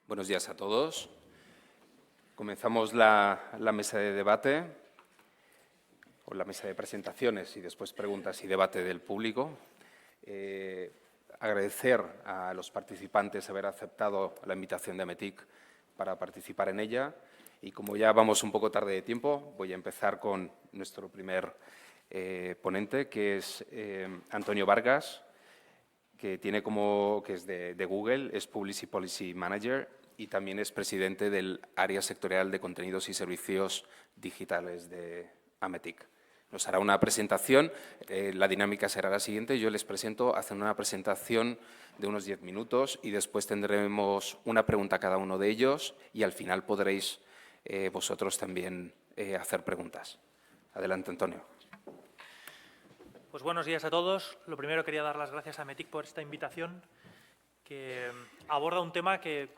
Buenos días a todos. Comenzamos la mesa de debate, o la mesa de presentaciones y después preguntas y debate del público. Agradecer a los participantes haber aceptado la invitación de AMETIC para participar en ella. Y como ya vamos un poco tarde de tiempo, voy a empezar con nuestro primer ponente, que es Antonio Vargas, que es de Google, es Publicity Policy Manager y también es presidente del área sectorial de contenidos y servicios digitales de AMETIC. Nos hará una presentación, la dinámica será la siguiente. Yo les presento, hacen una presentación de unos 10 minutos y después tendremos una pregunta a cada uno de ellos y al final podréis vosotros también hacer preguntas. Adelante, Antonio. Pues buenos días a todos. Lo primero quería dar las gracias a AMETIC por esta invitación que aborda un tema que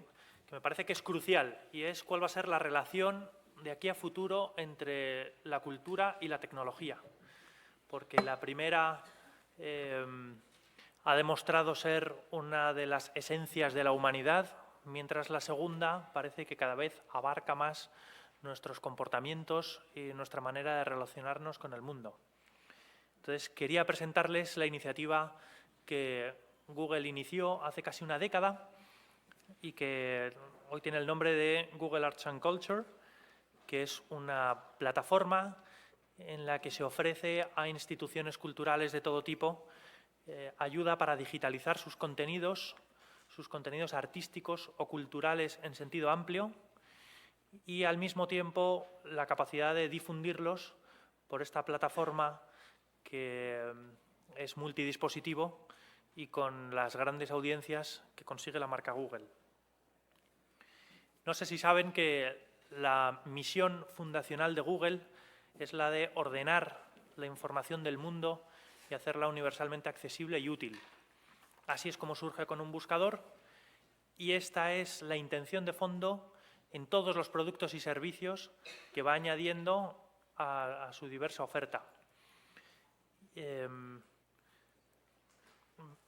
me parece que es crucial y es cuál va a ser la relación de aquí a futuro entre la cultura y la tecnología. Porque la primera ha demostrado ser una de las esencias de la humanidad, mientras la segunda parece que cada vez abarca más nuestros comportamientos y nuestra manera de relacionarnos con el mundo. Entonces, quería presentarles la iniciativa que Google inició hace casi una década y que hoy tiene el nombre de Google Arts and Culture, que es una plataforma en la que se ofrece a instituciones culturales de todo tipo ayuda para digitalizar sus contenidos artísticos o culturales en sentido amplio y, al mismo tiempo, la capacidad de difundirlos por esta plataforma que es multidispositivo y con las grandes audiencias que consigue la marca Google. No sé si saben que la misión fundacional de Google es la de ordenar la información del mundo y hacerla universalmente accesible y útil. Así es como surge con un buscador y esta es la intención de fondo en todos los productos y servicios que va añadiendo a su diversa oferta.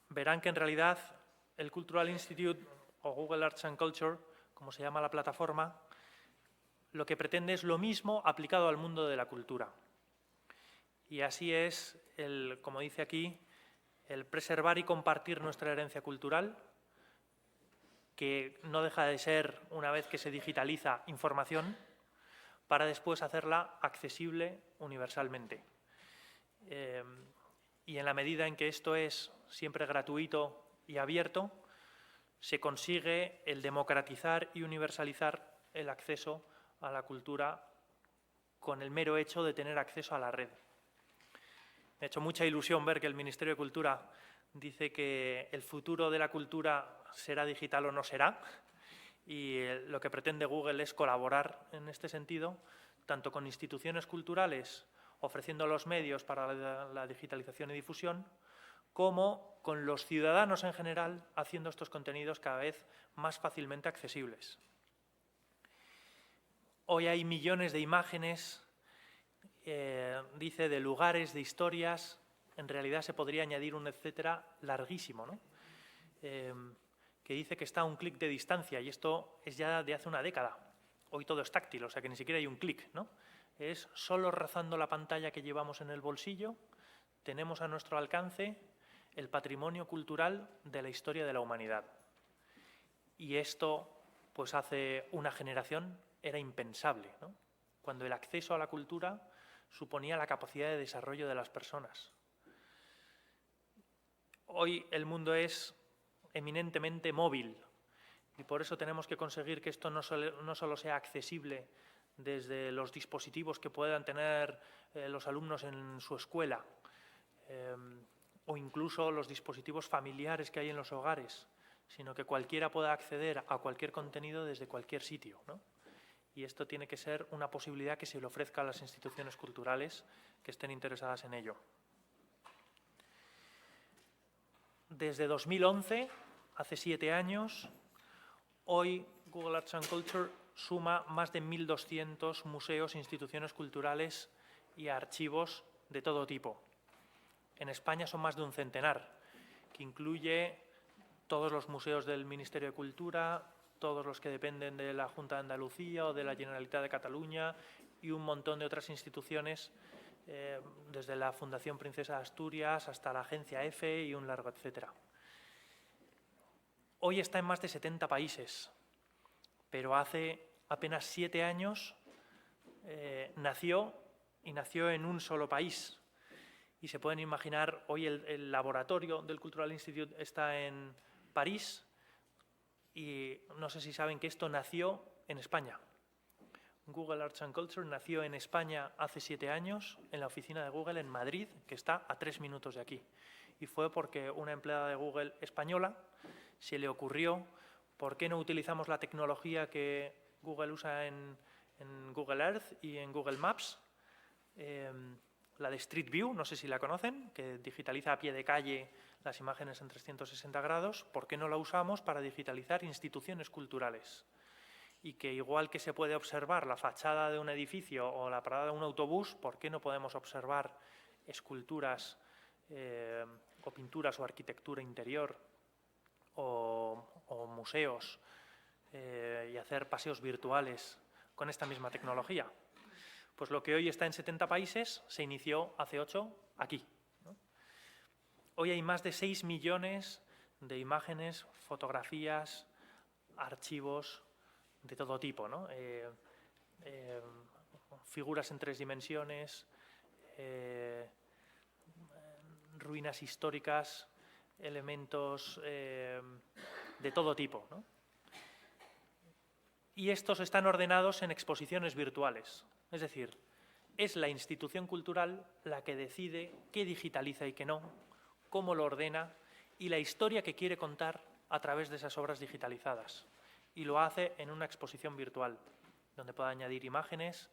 Verán que en realidad el Cultural Institute o Google Arts and Culture, como se llama la plataforma, lo que pretende es lo mismo aplicado al mundo de la cultura. Y así es, como dice aquí, el preservar y compartir nuestra herencia cultural, que no deja de ser, una vez que se digitaliza, información, para después hacerla accesible universalmente. Y en la medida en que esto es siempre gratuito y abierto, se consigue el democratizar y universalizar el acceso a la cultura con el mero hecho de tener acceso a la red. Me ha hecho mucha ilusión ver que el Ministerio de Cultura dice que el futuro de la cultura será digital o no será, y lo que pretende Google es colaborar en este sentido, tanto con instituciones culturales ofreciendo los medios para la digitalización y difusión, como con los ciudadanos en general haciendo estos contenidos cada vez más fácilmente accesibles. Hoy hay millones de imágenes, dice, de lugares, de historias. En realidad se podría añadir un etcétera larguísimo, ¿no? Que dice que está a un clic de distancia, y esto es ya de hace una década. Hoy todo es táctil, o sea que ni siquiera hay un clic, ¿no? Es solo rozando la pantalla que llevamos en el bolsillo, tenemos a nuestro alcance el patrimonio cultural de la historia de la humanidad. Y esto, pues hace una generación, era impensable, ¿no? Cuando el acceso a la cultura suponía la capacidad de desarrollo de las personas. Hoy el mundo es eminentemente móvil y por eso tenemos que conseguir que esto no solo sea accesible desde los dispositivos que puedan tener los alumnos en su escuela o incluso los dispositivos familiares que hay en los hogares, sino que cualquiera pueda acceder a cualquier contenido desde cualquier sitio, ¿no? Y esto tiene que ser una posibilidad que se le ofrezca a las instituciones culturales que estén interesadas en ello. Desde 2011, hace 7 años, hoy Google Arts and Culture suma más de 1.200 museos, instituciones culturales y archivos de todo tipo. En España son más de un centenar, que incluye todos los museos del Ministerio de Cultura, todos los que dependen de la Junta de Andalucía o de la Generalitat de Cataluña y un montón de otras instituciones, desde la Fundación Princesa de Asturias hasta la Agencia EFE y un largo etcétera. Hoy está en más de 70 países, pero hace apenas 7 años nació en un solo país. Y se pueden imaginar, hoy el laboratorio del Cultural Institute está en París y no sé si saben que esto nació en España. Google Arts and Culture nació en España hace 7 años, en la oficina de Google en Madrid, que está a 3 minutos de aquí. Y fue porque una empleada de Google española se le ocurrió, ¿por qué no utilizamos la tecnología que Google usa en Google Earth y en Google Maps? La de Street View, no sé si la conocen, que digitaliza a pie de calle las imágenes en 360 grados. ¿Por qué no la usamos para digitalizar instituciones culturales? Y que igual que se puede observar la fachada de un edificio o la parada de un autobús, ¿por qué no podemos observar esculturas o pinturas o arquitectura interior o museos y hacer paseos virtuales con esta misma tecnología? Pues lo que hoy está en 70 países se inició hace 8 aquí, ¿no? Hoy hay más de 6 millones de imágenes, fotografías, archivos de todo tipo, ¿no? Figuras en 3 dimensiones, ruinas históricas, elementos de todo tipo, ¿no? Y estos están ordenados en exposiciones virtuales. Es decir, es la institución cultural la que decide qué digitaliza y qué no, cómo lo ordena y la historia que quiere contar a través de esas obras digitalizadas. Y lo hace en una exposición virtual, donde puede añadir imágenes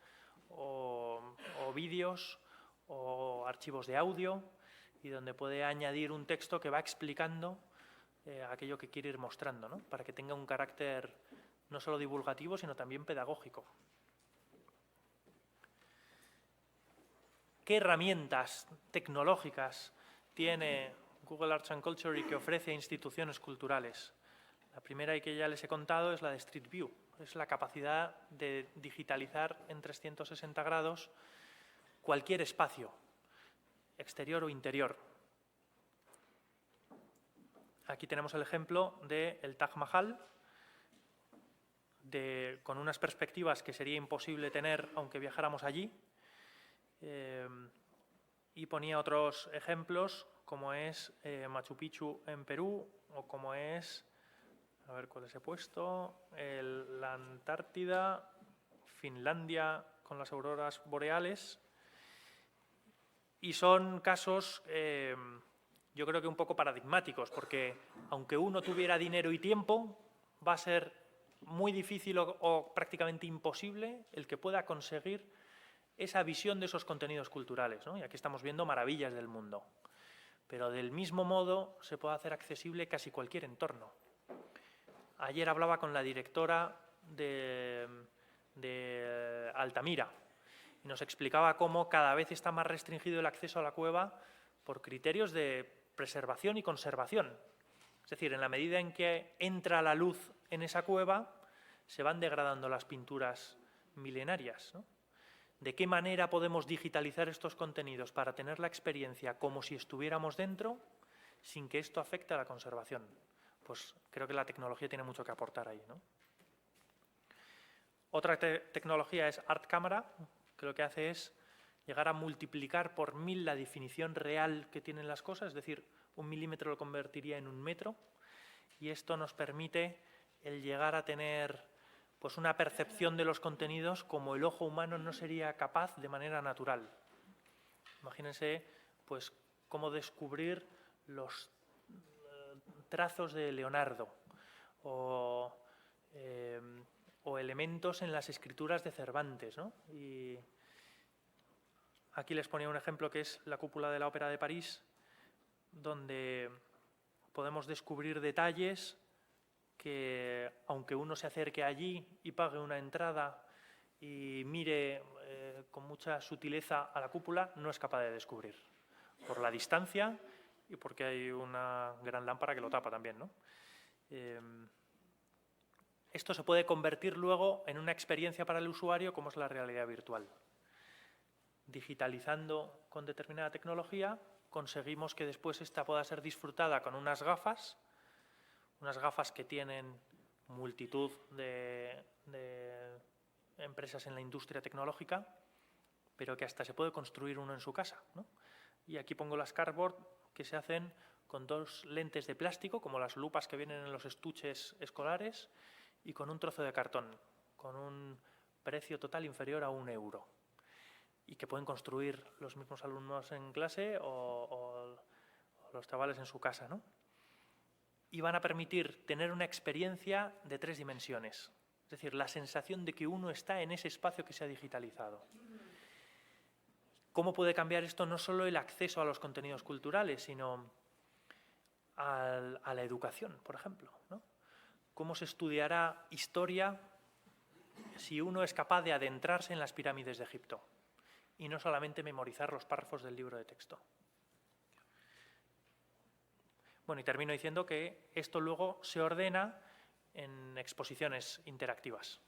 o vídeos o archivos de audio y donde puede añadir un texto que va explicando aquello que quiere ir mostrando, ¿no? Para que tenga un carácter no solo divulgativo, sino también pedagógico. ¿Qué herramientas tecnológicas tiene Google Arts and Culture y que ofrece a instituciones culturales? La primera y que ya les he contado es la de Street View. Es la capacidad de digitalizar en 360 grados cualquier espacio, exterior o interior. Aquí tenemos el ejemplo del Taj Mahal, con unas perspectivas que sería imposible tener aunque viajáramos allí. Y ponía otros ejemplos, como es Machu Picchu en Perú, o como es, a ver cuáles he puesto, la Antártida, Finlandia con las auroras boreales. Y son casos, yo creo que un poco paradigmáticos, porque aunque uno tuviera dinero y tiempo, va a ser muy difícil o prácticamente imposible el que pueda conseguir esa visión de esos contenidos culturales, ¿no? Y aquí estamos viendo maravillas del mundo. Pero del mismo modo se puede hacer accesible casi cualquier entorno. Ayer hablaba con la directora de Altamira y nos explicaba cómo cada vez está más restringido el acceso a la cueva por criterios de preservación y conservación. Es decir, en la medida en que entra la luz en esa cueva, se van degradando las pinturas milenarias, ¿no? ¿De qué manera podemos digitalizar estos contenidos para tener la experiencia como si estuviéramos dentro, sin que esto afecte a la conservación? Pues creo que la tecnología tiene mucho que aportar ahí, ¿no? Otra tecnología es Art Camera, que lo que hace es llegar a multiplicar por 1000 la definición real que tienen las cosas, es decir, 1 milímetro lo convertiría en 1 metro, y esto nos permite el llegar a tener pues una percepción de los contenidos como el ojo humano no sería capaz de manera natural. Imagínense pues cómo descubrir los trazos de Leonardo o elementos en las escrituras de Cervantes, ¿no? Y aquí les ponía un ejemplo que es la cúpula de la Ópera de París, donde podemos descubrir detalles que, aunque uno se acerque allí y pague una entrada y mire con mucha sutileza a la cúpula, no es capaz de descubrir, por la distancia y porque hay una gran lámpara que lo tapa también, ¿no? esto se puede convertir luego en una experiencia para el usuario como es la realidad virtual. Digitalizando con determinada tecnología, conseguimos que después esta pueda ser disfrutada con unas gafas que tienen multitud de empresas en la industria tecnológica, pero que hasta se puede construir uno en su casa, ¿no? Y aquí pongo las cardboard que se hacen con 2 lentes de plástico, como las lupas que vienen en los estuches escolares, y con un trozo de cartón, con un precio total inferior a 1 euro. Y que pueden construir los mismos alumnos en clase o los chavales en su casa, ¿no? Y van a permitir tener una experiencia de 3 dimensiones. Es decir, la sensación de que uno está en ese espacio que se ha digitalizado. ¿Cómo puede cambiar esto no solo el acceso a los contenidos culturales, sino a la educación, por ejemplo, ¿no? ¿Cómo se estudiará historia si uno es capaz de adentrarse en las pirámides de Egipto y no solamente memorizar los párrafos del libro de texto? Bueno, y termino diciendo que esto luego se ordena en exposiciones interactivas,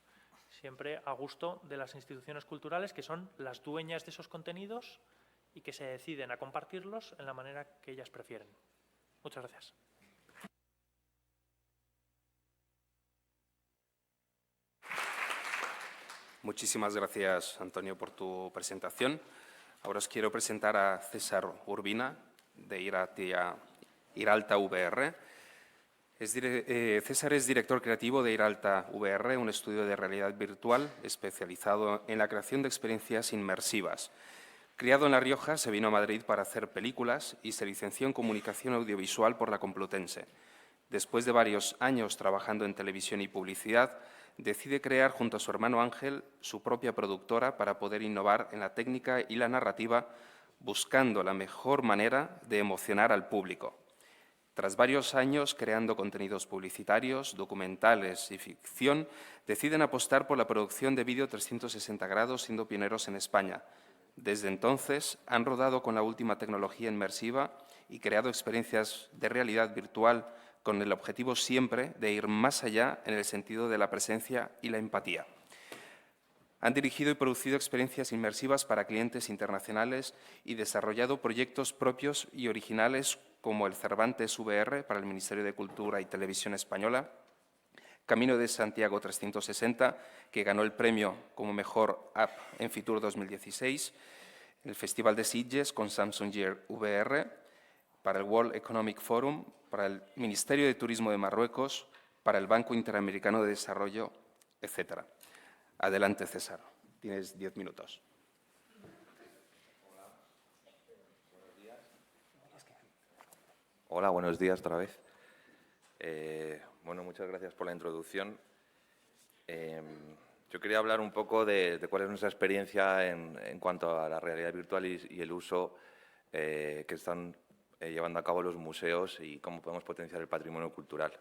siempre a gusto de las instituciones culturales, que son las dueñas de esos contenidos y que se deciden a compartirlos en la manera que ellas prefieren. Muchas gracias. Muchísimas gracias, Antonio, por tu presentación. Ahora os quiero presentar a César Urbina, de Iralta VR. César es director creativo de Iralta VR, un estudio de realidad virtual especializado en la creación de experiencias inmersivas. Criado en La Rioja, se vino a Madrid para hacer películas y se licenció en Comunicación Audiovisual por la Complutense. Después de varios años trabajando en televisión y publicidad, decide crear junto a su hermano Ángel su propia productora para poder innovar en la técnica y la narrativa, buscando la mejor manera de emocionar al público. Tras varios años creando contenidos publicitarios, documentales y ficción, deciden apostar por la producción de vídeo 360 grados, siendo pioneros en España. Desde entonces han rodado con la última tecnología inmersiva y creado experiencias de realidad virtual con el objetivo siempre de ir más allá en el sentido de la presencia y la empatía. Han dirigido y producido experiencias inmersivas para clientes internacionales y desarrollado proyectos propios y originales como el Cervantes VR para el Ministerio de Cultura y Televisión Española, Camino de Santiago 360, que ganó el premio como mejor app en Fitur 2016, el Festival de Sitges con Samsung Gear VR, para el World Economic Forum, para el Ministerio de Turismo de Marruecos, para el Banco Interamericano de Desarrollo, etc. Adelante, César. Tienes 10 minutos. Hola, buenos días otra vez. Bueno, muchas gracias por la introducción. Yo quería hablar un poco de cuál es nuestra experiencia en cuanto a la realidad virtual y el uso que están llevando a cabo los museos y cómo podemos potenciar el patrimonio cultural.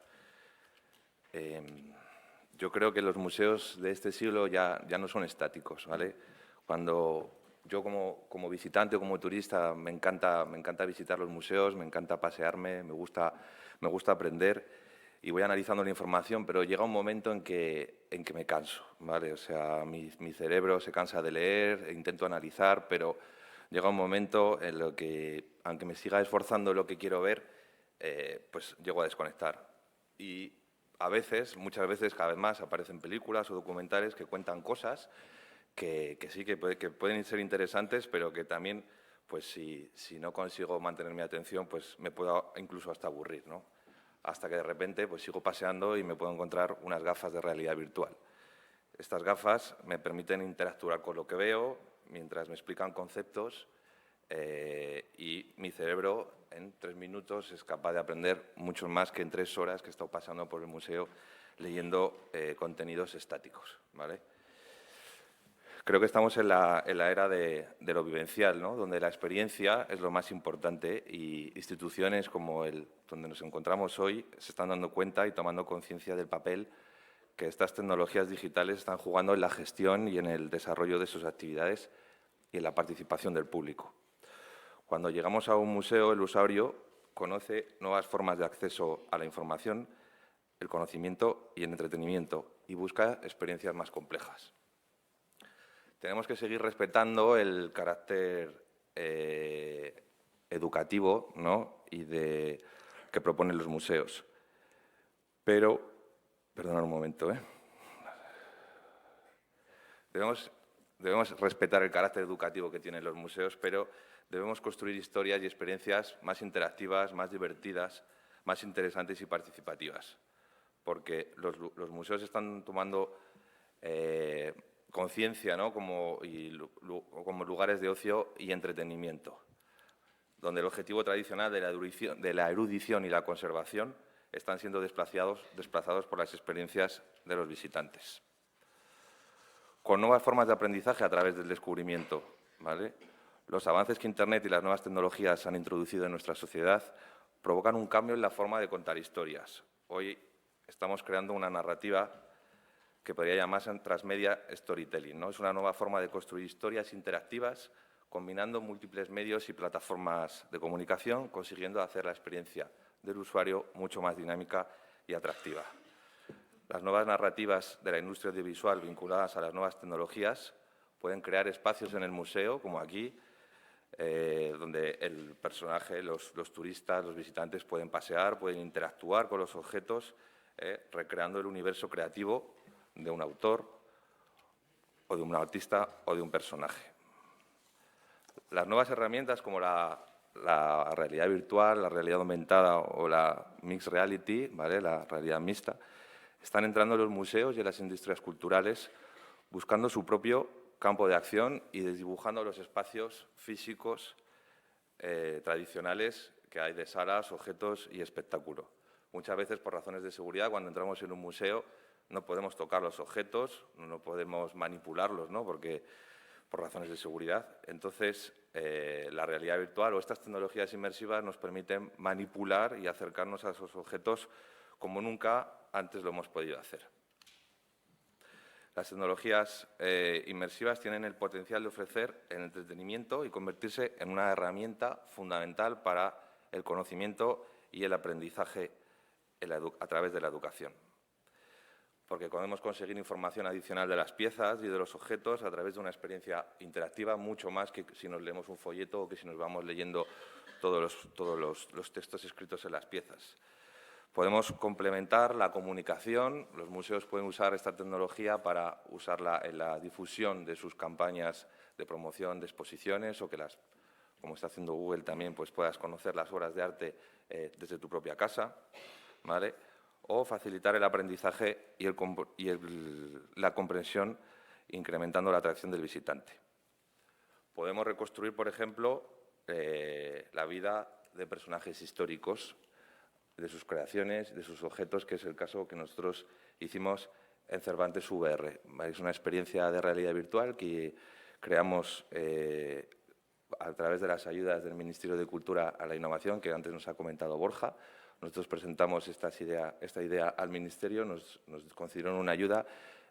Yo creo que los museos de este siglo ya no son estáticos, ¿vale? Cuando yo como visitante o como turista me encanta visitar los museos, me encanta pasearme, me gusta aprender y voy analizando la información, pero llega un momento en que me canso, ¿vale? O sea, mi cerebro se cansa de leer, intento analizar, pero llega un momento en lo que, aunque me siga esforzando lo que quiero ver, pues llego a desconectar. Y a veces, muchas veces, cada vez más aparecen películas o documentales que cuentan cosas que sí que pueden ser interesantes, pero que también, pues si no consigo mantener mi atención, pues me puedo incluso hasta aburrir, ¿no? Hasta que de repente pues sigo paseando y me puedo encontrar unas gafas de realidad virtual. Estas gafas me permiten interactuar con lo que veo mientras me explican conceptos y mi cerebro en 3 minutos es capaz de aprender mucho más que en 3 horas que he estado pasando por el museo leyendo contenidos estáticos, ¿vale? Creo que estamos en la era de lo vivencial, ¿no? Donde la experiencia es lo más importante y instituciones como donde nos encontramos hoy se están dando cuenta y tomando conciencia del papel que estas tecnologías digitales están jugando en la gestión y en el desarrollo de sus actividades y en la participación del público. Cuando llegamos a un museo, el usuario conoce nuevas formas de acceso a la información, el conocimiento y el entretenimiento, y busca experiencias más complejas. Tenemos que seguir respetando el carácter educativo, ¿no?, y que proponen los museos. Pero, perdonad un momento, Debemos respetar el carácter educativo que tienen los museos, pero debemos construir historias y experiencias más interactivas, más divertidas, más interesantes y participativas, porque los museos están tomando conciencia, ¿no?, como lugares de ocio y entretenimiento, donde el objetivo tradicional de la erudición y la conservación están siendo desplazados por las experiencias de los visitantes. Con nuevas formas de aprendizaje a través del descubrimiento, ¿vale? Los avances que Internet y las nuevas tecnologías han introducido en nuestra sociedad provocan un cambio en la forma de contar historias. Hoy estamos creando una narrativa que podría llamarse transmedia storytelling, ¿no? Es una nueva forma de construir historias interactivas combinando múltiples medios y plataformas de comunicación, consiguiendo hacer la experiencia del usuario mucho más dinámica y atractiva. Las nuevas narrativas de la industria audiovisual vinculadas a las nuevas tecnologías pueden crear espacios en el museo, como aquí, donde el personaje, los turistas, los visitantes pueden pasear, pueden interactuar con los objetos, recreando el universo creativo de un autor o de un artista o de un personaje. Las nuevas herramientas como la realidad virtual, la realidad aumentada o la mixed reality, ¿vale?, la realidad mixta, están entrando en los museos y en las industrias culturales buscando su propio campo de acción y desdibujando los espacios físicos tradicionales que hay de salas, objetos y espectáculo. Muchas veces, por razones de seguridad, cuando entramos en un museo no podemos tocar los objetos, no podemos manipularlos, ¿no?, porque por razones de seguridad. Entonces, la realidad virtual o estas tecnologías inmersivas nos permiten manipular y acercarnos a esos objetos como nunca antes lo hemos podido hacer. Las tecnologías inmersivas tienen el potencial de ofrecer el entretenimiento y convertirse en una herramienta fundamental para el conocimiento y el aprendizaje a través de la educación. Porque podemos conseguir información adicional de las piezas y de los objetos a través de una experiencia interactiva, mucho más que si nos leemos un folleto o que si nos vamos leyendo todos los textos escritos en las piezas. Podemos complementar la comunicación. Los museos pueden usar esta tecnología para usarla en la difusión de sus campañas de promoción de exposiciones o que como está haciendo Google también, pues puedas conocer las obras de arte desde tu propia casa, ¿vale?, o facilitar el aprendizaje y la comprensión, incrementando la atracción del visitante. Podemos reconstruir, por ejemplo, la vida de personajes históricos, de sus creaciones, de sus objetos, que es el caso que nosotros hicimos en Cervantes VR. Es una experiencia de realidad virtual que creamos a través de las ayudas del Ministerio de Cultura a la Innovación, que antes nos ha comentado Borja. Nosotros presentamos esta idea al Ministerio, nos concedieron una ayuda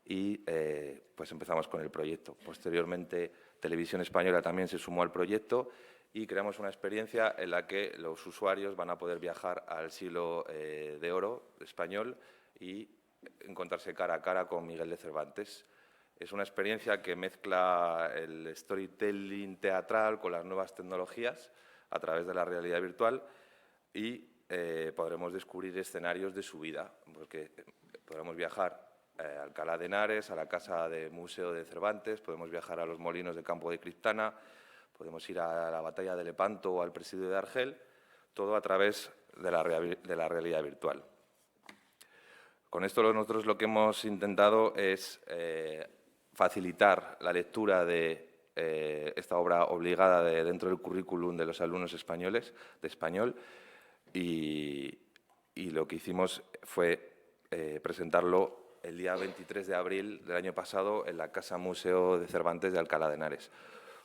y pues empezamos con el proyecto. Posteriormente, Televisión Española también se sumó al proyecto y creamos una experiencia en la que los usuarios van a poder viajar al siglo de oro español y encontrarse cara a cara con Miguel de Cervantes. Es una experiencia que mezcla el storytelling teatral con las nuevas tecnologías a través de la realidad virtual y podremos descubrir escenarios de su vida, porque podremos viajar a Alcalá de Henares, a la Casa de Museo de Cervantes, podemos viajar a los molinos de Campo de Criptana, podemos ir a la Batalla de Lepanto o al Presidio de Argel, todo a través de la realidad virtual. Con esto nosotros lo que hemos intentado es facilitar la lectura de esta obra obligada dentro del currículum de los alumnos españoles de español y lo que hicimos fue presentarlo el día 23 de abril del año pasado en la Casa Museo de Cervantes de Alcalá de Henares.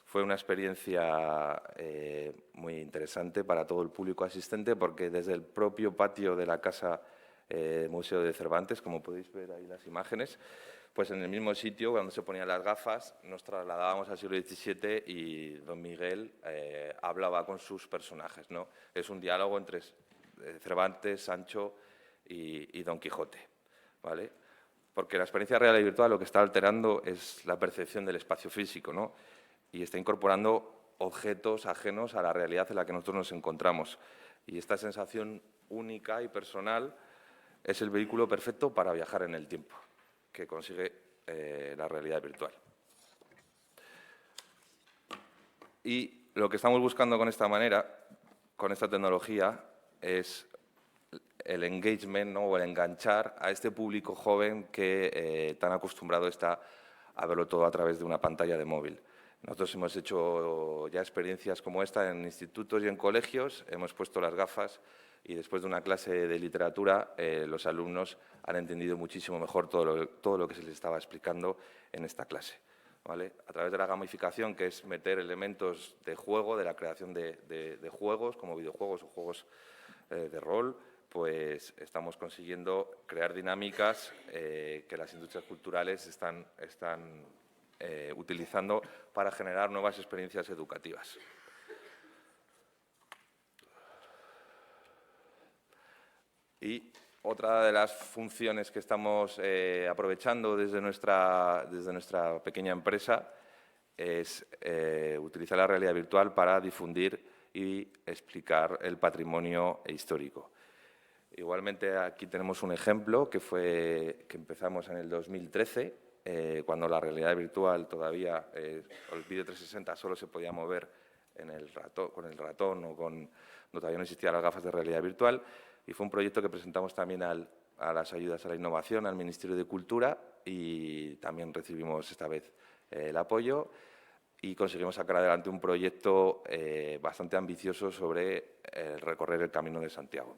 Fue una experiencia muy interesante para todo el público asistente porque desde el propio patio de la Casa Museo de Cervantes, como podéis ver ahí las imágenes, pues en el mismo sitio, cuando se ponían las gafas, nos trasladábamos al siglo XVII y don Miguel hablaba con sus personajes, ¿no? Es un diálogo entre Cervantes, Sancho y Don Quijote, ¿vale? Porque la experiencia real y virtual lo que está alterando es la percepción del espacio físico, ¿no? Y está incorporando objetos ajenos a la realidad en la que nosotros nos encontramos. Y esta sensación única y personal es el vehículo perfecto para viajar en el tiempo, que consigue la realidad virtual. Y lo que estamos buscando con esta manera, con esta tecnología, es el engagement, ¿no? O el enganchar a este público joven que tan acostumbrado está a verlo todo a través de una pantalla de móvil. Nosotros hemos hecho ya experiencias como esta en institutos y en colegios, hemos puesto las gafas y después de una clase de literatura los alumnos han entendido muchísimo mejor todo lo que se les estaba explicando en esta clase, ¿vale? A través de la gamificación, que es meter elementos de juego, de la creación de juegos, como videojuegos o juegos de rol, pues estamos consiguiendo crear dinámicas que las industrias culturales están utilizando para generar nuevas experiencias educativas. Y otra de las funciones que estamos aprovechando desde nuestra pequeña empresa es utilizar la realidad virtual para difundir y explicar el patrimonio histórico. Igualmente, aquí tenemos un ejemplo que empezamos en el 2013, cuando la realidad virtual todavía, el vídeo 360 solo se podía mover con el ratón o todavía no existían las gafas de realidad virtual, y fue un proyecto que presentamos también a las ayudas a la innovación, al Ministerio de Cultura, y también recibimos esta vez el apoyo y conseguimos sacar adelante un proyecto bastante ambicioso sobre recorrer el Camino de Santiago.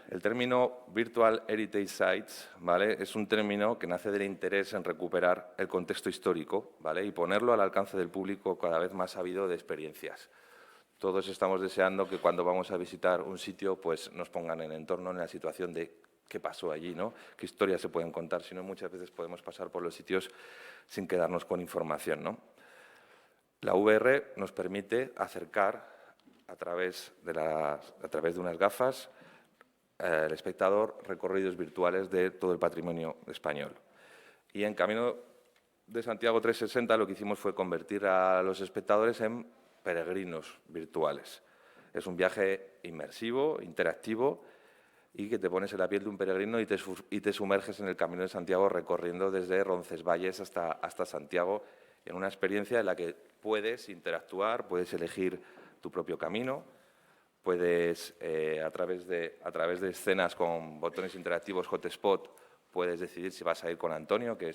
El término Virtual Heritage Sites, ¿vale?, es un término que nace del interés en recuperar el contexto histórico, ¿vale?, y ponerlo al alcance del público cada vez más ávido de experiencias. Todos estamos deseando que cuando vamos a visitar un sitio pues nos pongan en el entorno, en la situación de qué pasó allí, ¿no?, qué historias se pueden contar, si no muchas veces podemos pasar por los sitios sin quedarnos con información, ¿no? La VR nos permite acercar a través de unas gafas el espectador recorridos virtuales de todo el patrimonio español. Y en Camino de Santiago 360 lo que hicimos fue convertir a los espectadores en peregrinos virtuales. Es un viaje inmersivo, interactivo, y que te pones en la piel de un peregrino y te sumerges en el Camino de Santiago recorriendo desde Roncesvalles hasta Santiago, en una experiencia en la que puedes interactuar, puedes elegir tu propio camino. Puedes, a través de escenas con botones interactivos hotspot, puedes decidir si vas a ir con Antonio, que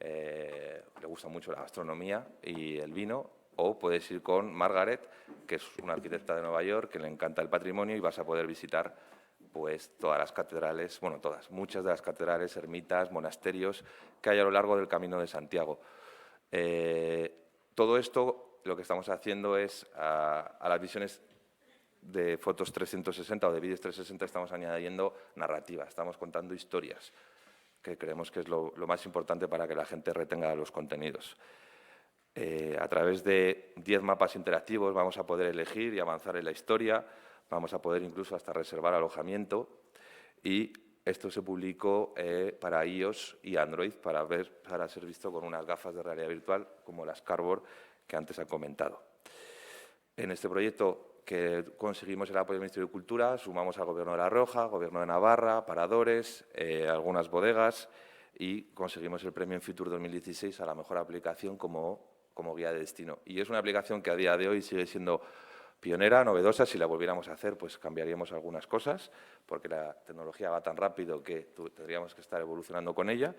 le gusta mucho la gastronomía y el vino, o puedes ir con Margaret, que es una arquitecta de Nueva York, que le encanta el patrimonio, y vas a poder visitar pues todas las catedrales, bueno, muchas de las catedrales, ermitas, monasterios que hay a lo largo del Camino de Santiago. Todo esto lo que estamos haciendo es a las visiones de fotos 360 o de vídeos 360 estamos añadiendo narrativa, estamos contando historias, que creemos que es lo más importante para que la gente retenga los contenidos. A través de 10 mapas interactivos vamos a poder elegir y avanzar en la historia, vamos a poder incluso hasta reservar alojamiento, y esto se publicó para iOS y Android para ser visto con unas gafas de realidad virtual como las Cardboard que antes han comentado. En este proyecto que conseguimos el apoyo del Ministerio de Cultura, sumamos al Gobierno de La Rioja, Gobierno de Navarra, paradores, algunas bodegas, y conseguimos el premio en Fitur 2016 a la mejor aplicación como guía de destino. Y es una aplicación que a día de hoy sigue siendo pionera, novedosa. Si la volviéramos a hacer, pues cambiaríamos algunas cosas, porque la tecnología va tan rápido que tendríamos que estar evolucionando con ella.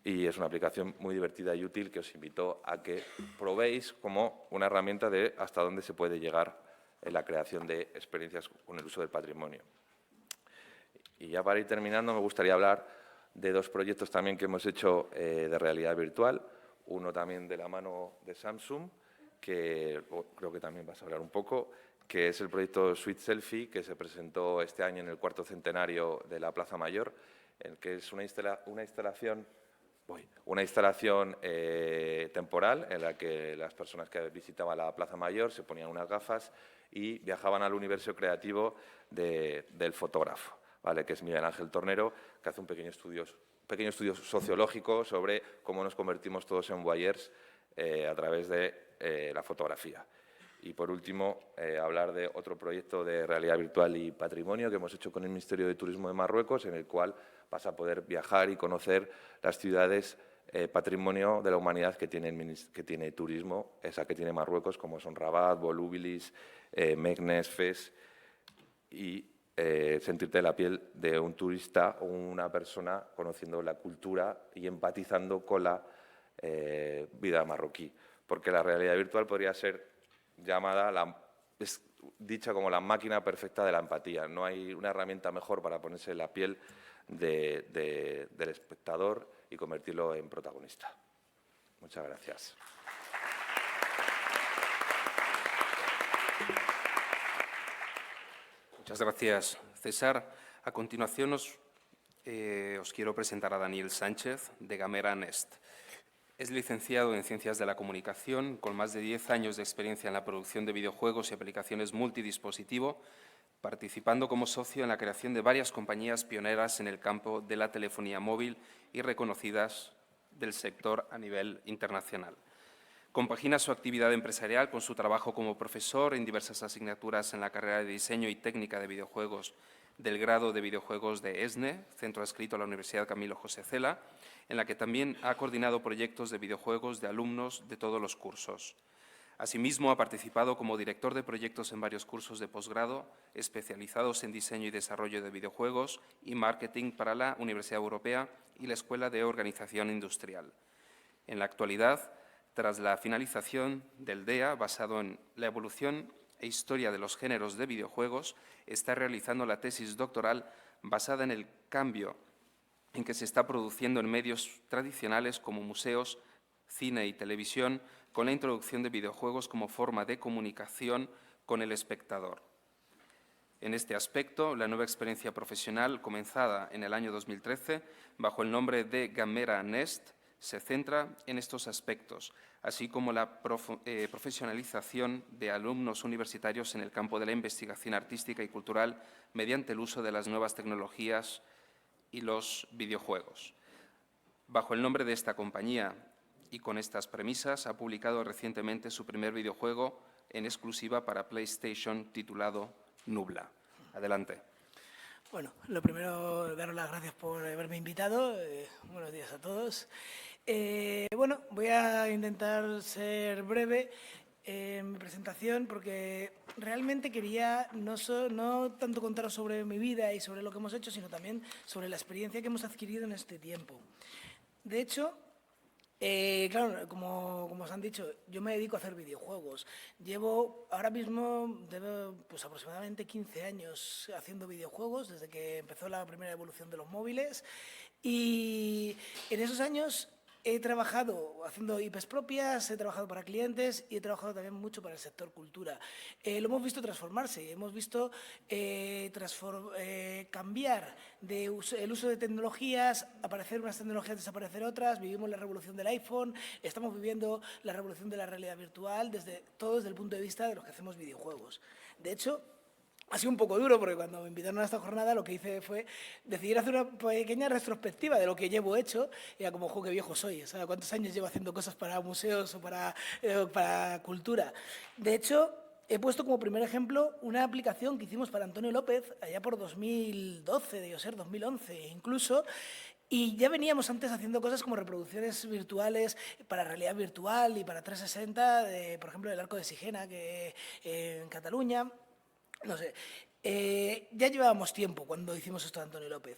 Y es una aplicación muy divertida y útil que os invito a que probéis como una herramienta de hasta dónde se puede llegar en la creación de experiencias con el uso del patrimonio. Y ya para ir terminando, me gustaría hablar de dos proyectos también que hemos hecho de realidad virtual. Uno también de la mano de Samsung, que creo que también vas a hablar un poco, que es el proyecto Sweet Selfie, que se presentó este año en el 4º centenario de la Plaza Mayor, en que es una instalación temporal en la que las personas que visitaban la Plaza Mayor se ponían unas gafas y viajaban al universo creativo del fotógrafo, ¿vale? Que es Miguel Ángel Tornero, que hace un pequeño estudio sociológico sobre cómo nos convertimos todos en voyeurs a través de la fotografía. Y, por último, hablar de otro proyecto de realidad virtual y patrimonio que hemos hecho con el Ministerio de Turismo de Marruecos, en el cual vas a poder viajar y conocer las ciudades patrimonio de la humanidad que tiene turismo, esa que tiene Marruecos, como son Rabat, Volubilis, Meknes, Fez, y sentirte la piel de un turista o una persona conociendo la cultura y empatizando con la vida marroquí. Porque la realidad virtual podría ser es dicha como la máquina perfecta de la empatía. No hay una herramienta mejor para ponerse en la piel del espectador y convertirlo en protagonista. Muchas gracias. Muchas gracias, César. A continuación os quiero presentar a Daniel Sánchez, de Gamera Nest. Es licenciado en Ciencias de la Comunicación, con más de 10 años de experiencia en la producción de videojuegos y aplicaciones multidispositivo, participando como socio en la creación de varias compañías pioneras en el campo de la telefonía móvil y reconocidas del sector a nivel internacional. Compagina su actividad empresarial con su trabajo como profesor en diversas asignaturas en la carrera de Diseño y Técnica de Videojuegos del grado de Videojuegos de ESNE, centro adscrito a la Universidad Camilo José Cela, en la que también ha coordinado proyectos de videojuegos de alumnos de todos los cursos. Asimismo, ha participado como director de proyectos en varios cursos de posgrado especializados en diseño y desarrollo de videojuegos y marketing para la Universidad Europea y la Escuela de Organización Industrial. En la actualidad, tras la finalización del DEA, basado en la evolución e historia de los géneros de videojuegos, está realizando la tesis doctoral basada en el cambio en que se está produciendo en medios tradicionales como museos, cine y televisión, con la introducción de videojuegos como forma de comunicación con el espectador. En este aspecto, la nueva experiencia profesional, comenzada en el año 2013, bajo el nombre de Gamera Nest, se centra en estos aspectos, así como la profesionalización de alumnos universitarios en el campo de la investigación artística y cultural mediante el uso de las nuevas tecnologías y los videojuegos. Bajo el nombre de esta compañía y con estas premisas, ha publicado recientemente su primer videojuego en exclusiva para PlayStation titulado Nubla. Adelante. Bueno, lo primero, daros las gracias por haberme invitado. Buenos días a todos. Bueno, voy a intentar ser breve en mi presentación porque realmente quería no tanto contaros sobre mi vida y sobre lo que hemos hecho, sino también sobre la experiencia que hemos adquirido en este tiempo. De hecho, claro, como os han dicho, yo me dedico a hacer videojuegos. Llevo ahora mismo pues aproximadamente 15 años haciendo videojuegos, desde que empezó la primera evolución de los móviles. Y en esos años he trabajado haciendo IPs propias, he trabajado para clientes y he trabajado también mucho para el sector cultura. Lo hemos visto transformarse, hemos visto cambiar el uso de tecnologías, aparecer unas tecnologías, desaparecer otras, vivimos la revolución del iPhone, estamos viviendo la revolución de la realidad virtual, todo desde el punto de vista de los que hacemos videojuegos. De hecho, ha sido un poco duro porque cuando me invitaron a esta jornada lo que hice fue decidir hacer una pequeña retrospectiva de lo que llevo hecho. Y era como, jo, qué viejo soy, o sea, ¿cuántos años llevo haciendo cosas para museos o para cultura? De hecho, he puesto como primer ejemplo una aplicación que hicimos para Antonio López allá por 2012, debió ser 2011 incluso. Y ya veníamos antes haciendo cosas como reproducciones virtuales para realidad virtual y para 360, por ejemplo, del Arco de Sigena en Cataluña. No sé, ya llevábamos tiempo cuando hicimos esto de Antonio López.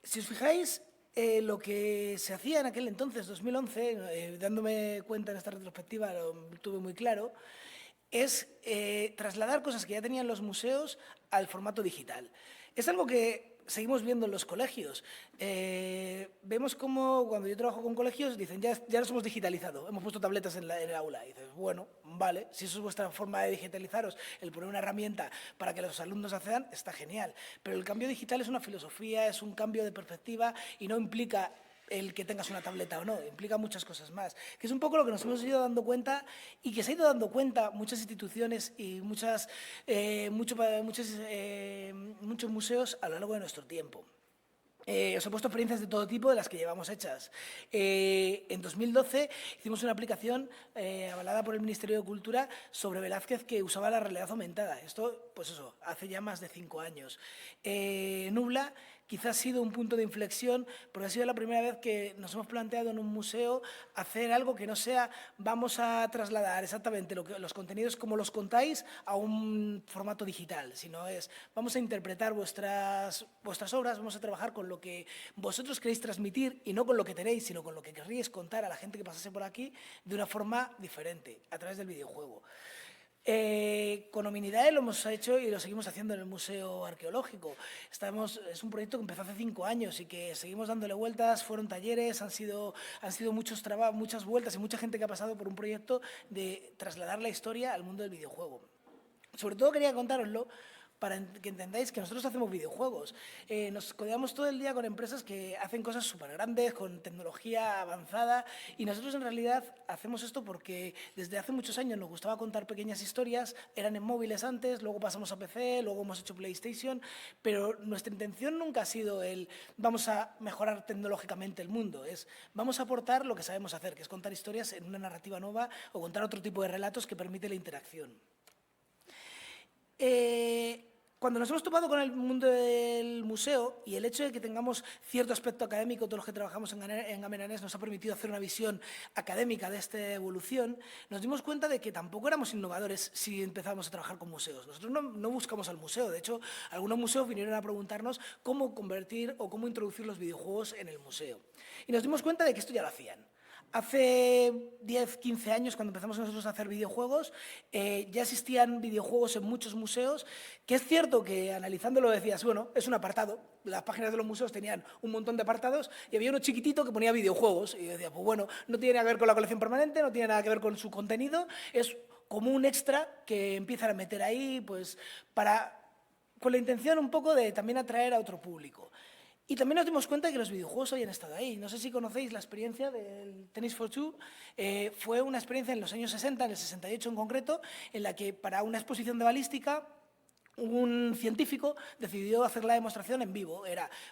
Si os fijáis, lo que se hacía en aquel entonces, 2011, dándome cuenta en esta retrospectiva, lo tuve muy claro, es trasladar cosas que ya tenían los museos al formato digital. Es algo que seguimos viendo en los colegios. Vemos como cuando yo trabajo con colegios dicen ya nos hemos digitalizado, hemos puesto tabletas en el aula. Y dices, bueno, vale, si eso es vuestra forma de digitalizaros, el poner una herramienta para que los alumnos accedan, está genial. Pero el cambio digital es una filosofía, es un cambio de perspectiva y no implica el que tengas una tableta o no, implica muchas cosas más, que es un poco lo que nos hemos ido dando cuenta y que se ha ido dando cuenta muchas instituciones y muchos museos a lo largo de nuestro tiempo. Os he puesto experiencias de todo tipo de las que llevamos hechas. En 2012 hicimos una aplicación avalada por el Ministerio de Cultura sobre Velázquez que usaba la realidad aumentada. Esto, pues eso, hace ya más de 5 años. Nubla quizás ha sido un punto de inflexión porque ha sido la primera vez que nos hemos planteado en un museo hacer algo que no sea vamos a trasladar exactamente los contenidos como los contáis a un formato digital, sino es vamos a interpretar vuestras obras, vamos a trabajar con lo que vosotros queréis transmitir y no con lo que tenéis, sino con lo que querríais contar a la gente que pasase por aquí de una forma diferente, a través del videojuego. Con Hominidad lo hemos hecho y lo seguimos haciendo en el Museo Arqueológico. Es un proyecto que empezó hace 5 años y que seguimos dándole vueltas, fueron talleres, han sido muchas vueltas y mucha gente que ha pasado por un proyecto de trasladar la historia al mundo del videojuego. Sobre todo quería contároslo para que entendáis que nosotros hacemos videojuegos. Nos codeamos todo el día con empresas que hacen cosas súper grandes, con tecnología avanzada, y nosotros en realidad hacemos esto porque desde hace muchos años nos gustaba contar pequeñas historias, eran en móviles antes, luego pasamos a PC, luego hemos hecho PlayStation, pero nuestra intención nunca ha sido el vamos a mejorar tecnológicamente el mundo, es vamos a aportar lo que sabemos hacer, que es contar historias en una narrativa nueva o contar otro tipo de relatos que permite la interacción. Cuando nos hemos topado con el mundo del museo y el hecho de que tengamos cierto aspecto académico, todos los que trabajamos en Gameranés nos ha permitido hacer una visión académica de esta evolución, nos dimos cuenta de que tampoco éramos innovadores si empezamos a trabajar con museos. Nosotros no buscamos al museo, de hecho, algunos museos vinieron a preguntarnos cómo convertir o cómo introducir los videojuegos en el museo. Y nos dimos cuenta de que esto ya lo hacían. Hace 10, 15 años, cuando empezamos nosotros a hacer videojuegos, ya existían videojuegos en muchos museos, que es cierto que analizándolo decías, bueno, es un apartado, las páginas de los museos tenían un montón de apartados y había uno chiquitito que ponía videojuegos. Y yo decía, pues bueno, no tiene nada que ver con la colección permanente, no tiene nada que ver con su contenido, es como un extra que empiezan a meter ahí, pues con la intención un poco de también atraer a otro público. Y también nos dimos cuenta de que los videojuegos habían estado ahí. No sé si conocéis la experiencia del Tennis for Two. Fue una experiencia en los años 60, en el 68 en concreto, en la que para una exposición de balística un científico decidió hacer la demostración en vivo.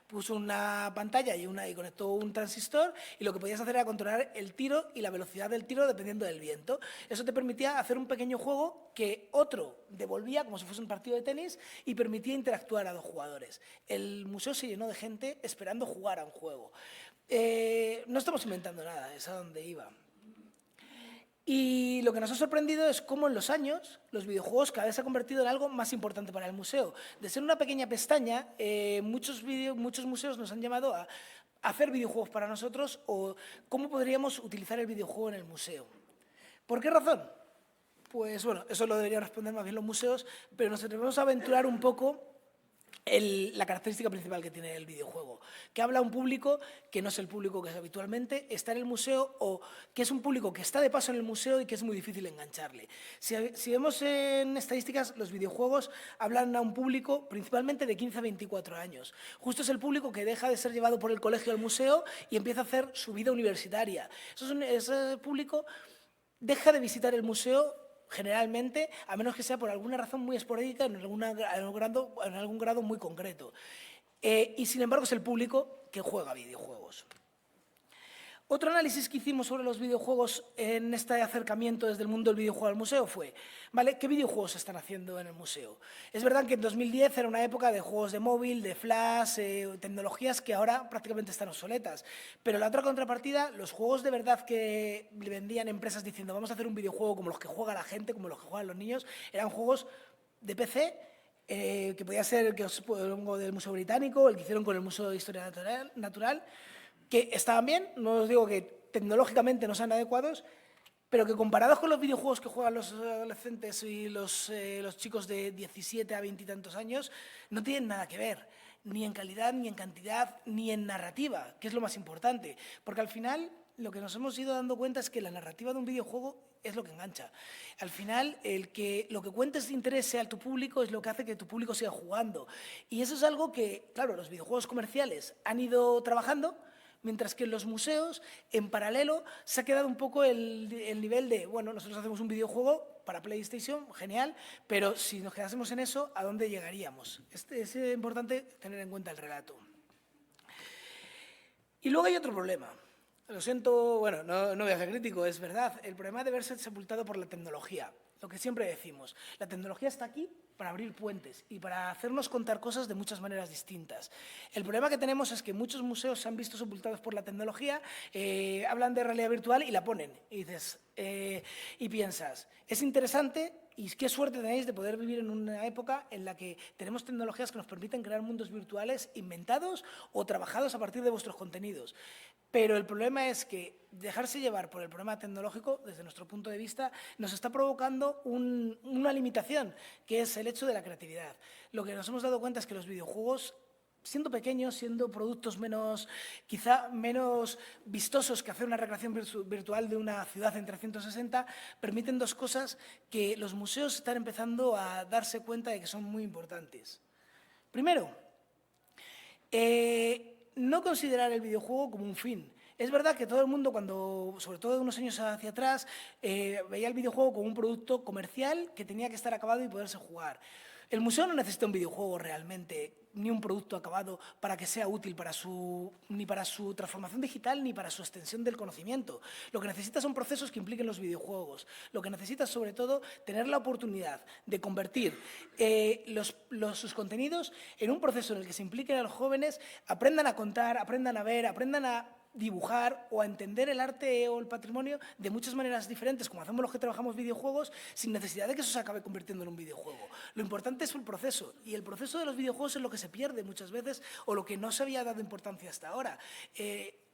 Puso una pantalla y conectó un transistor y lo que podías hacer era controlar el tiro y la velocidad del tiro dependiendo del viento. Eso te permitía hacer un pequeño juego que otro devolvía como si fuese un partido de tenis y permitía interactuar a 2 jugadores. El museo se llenó de gente esperando jugar a un juego. No estamos inventando nada, es a donde iba. Y lo que nos ha sorprendido es cómo en los años los videojuegos cada vez se han convertido en algo más importante para el museo. De ser una pequeña pestaña, muchos museos nos han llamado a hacer videojuegos para nosotros o cómo podríamos utilizar el videojuego en el museo. ¿Por qué razón? Pues bueno, eso lo deberían responder más bien los museos, pero nos atrevemos a aventurar un poco la característica principal que tiene el videojuego, que habla a un público que no es el público que es habitualmente, está en el museo o que es un público que está de paso en el museo y que es muy difícil engancharle. Si vemos en estadísticas, los videojuegos hablan a un público principalmente de 15 a 24 años. Justo es el público que deja de ser llevado por el colegio al museo y empieza a hacer su vida universitaria. Ese público deja de visitar el museo generalmente, a menos que sea por alguna razón muy esporádica en algún grado muy concreto. Y sin embargo es el público que juega videojuegos. Otro análisis que hicimos sobre los videojuegos en este acercamiento desde el mundo del videojuego al museo fue, ¿vale? ¿Qué videojuegos se están haciendo en el museo? Es verdad que en 2010 era una época de juegos de móvil, de flash, tecnologías que ahora prácticamente están obsoletas. Pero la otra contrapartida, los juegos de verdad que le vendían empresas diciendo vamos a hacer un videojuego como los que juega la gente, como los que juegan los niños, eran juegos de PC, que podía ser el que os pongo del Museo Británico, el que hicieron con el Museo de Historia Natural, que estaban bien, no os digo que tecnológicamente no sean adecuados, pero que comparados con los videojuegos que juegan los adolescentes y los chicos de 17 a 20 y tantos años, no tienen nada que ver, ni en calidad, ni en cantidad, ni en narrativa, que es lo más importante. Porque al final lo que nos hemos ido dando cuenta es que la narrativa de un videojuego es lo que engancha. Al final, lo que cuentes de interés a tu público es lo que hace que tu público siga jugando. Y eso es algo que, claro, los videojuegos comerciales han ido trabajando, Mientras que en los museos, en paralelo, se ha quedado un poco el nivel de, bueno, nosotros hacemos un videojuego para PlayStation, genial, pero si nos quedásemos en eso, ¿a dónde llegaríamos? Es importante tener en cuenta el relato. Y luego hay otro problema. Lo siento, bueno, no voy a ser crítico, es verdad. El problema de verse sepultado por la tecnología. Lo que siempre decimos, la tecnología está aquí para abrir puentes y para hacernos contar cosas de muchas maneras distintas. El problema que tenemos es que muchos museos se han visto sepultados por la tecnología, hablan de realidad virtual y la ponen. Y dices, y piensas, es interesante y qué suerte tenéis de poder vivir en una época en la que tenemos tecnologías que nos permiten crear mundos virtuales inventados o trabajados a partir de vuestros contenidos. Pero el problema es que dejarse llevar por el problema tecnológico, desde nuestro punto de vista, nos está provocando una limitación, que es el hecho de la creatividad. Lo que nos hemos dado cuenta es que los videojuegos, siendo pequeños, siendo productos quizá menos vistosos que hacer una recreación virtual de una ciudad en 360, permiten dos cosas que los museos están empezando a darse cuenta de que son muy importantes. Primero, no considerar el videojuego como un fin. Es verdad que todo el mundo, sobre todo de unos años hacia atrás, veía el videojuego como un producto comercial que tenía que estar acabado y poderse jugar. El museo no necesita un videojuego realmente, ni un producto acabado para que sea útil ni para su transformación digital ni para su extensión del conocimiento. Lo que necesita son procesos que impliquen los videojuegos. Lo que necesita es, sobre todo, tener la oportunidad de convertir sus contenidos en un proceso en el que se impliquen a los jóvenes, aprendan a contar, aprendan a ver, aprendan a dibujar o a entender el arte o el patrimonio de muchas maneras diferentes, como hacemos los que trabajamos videojuegos, sin necesidad de que eso se acabe convirtiendo en un videojuego. Lo importante es el proceso, y el proceso de los videojuegos es lo que se pierde muchas veces o lo que no se había dado importancia hasta ahora.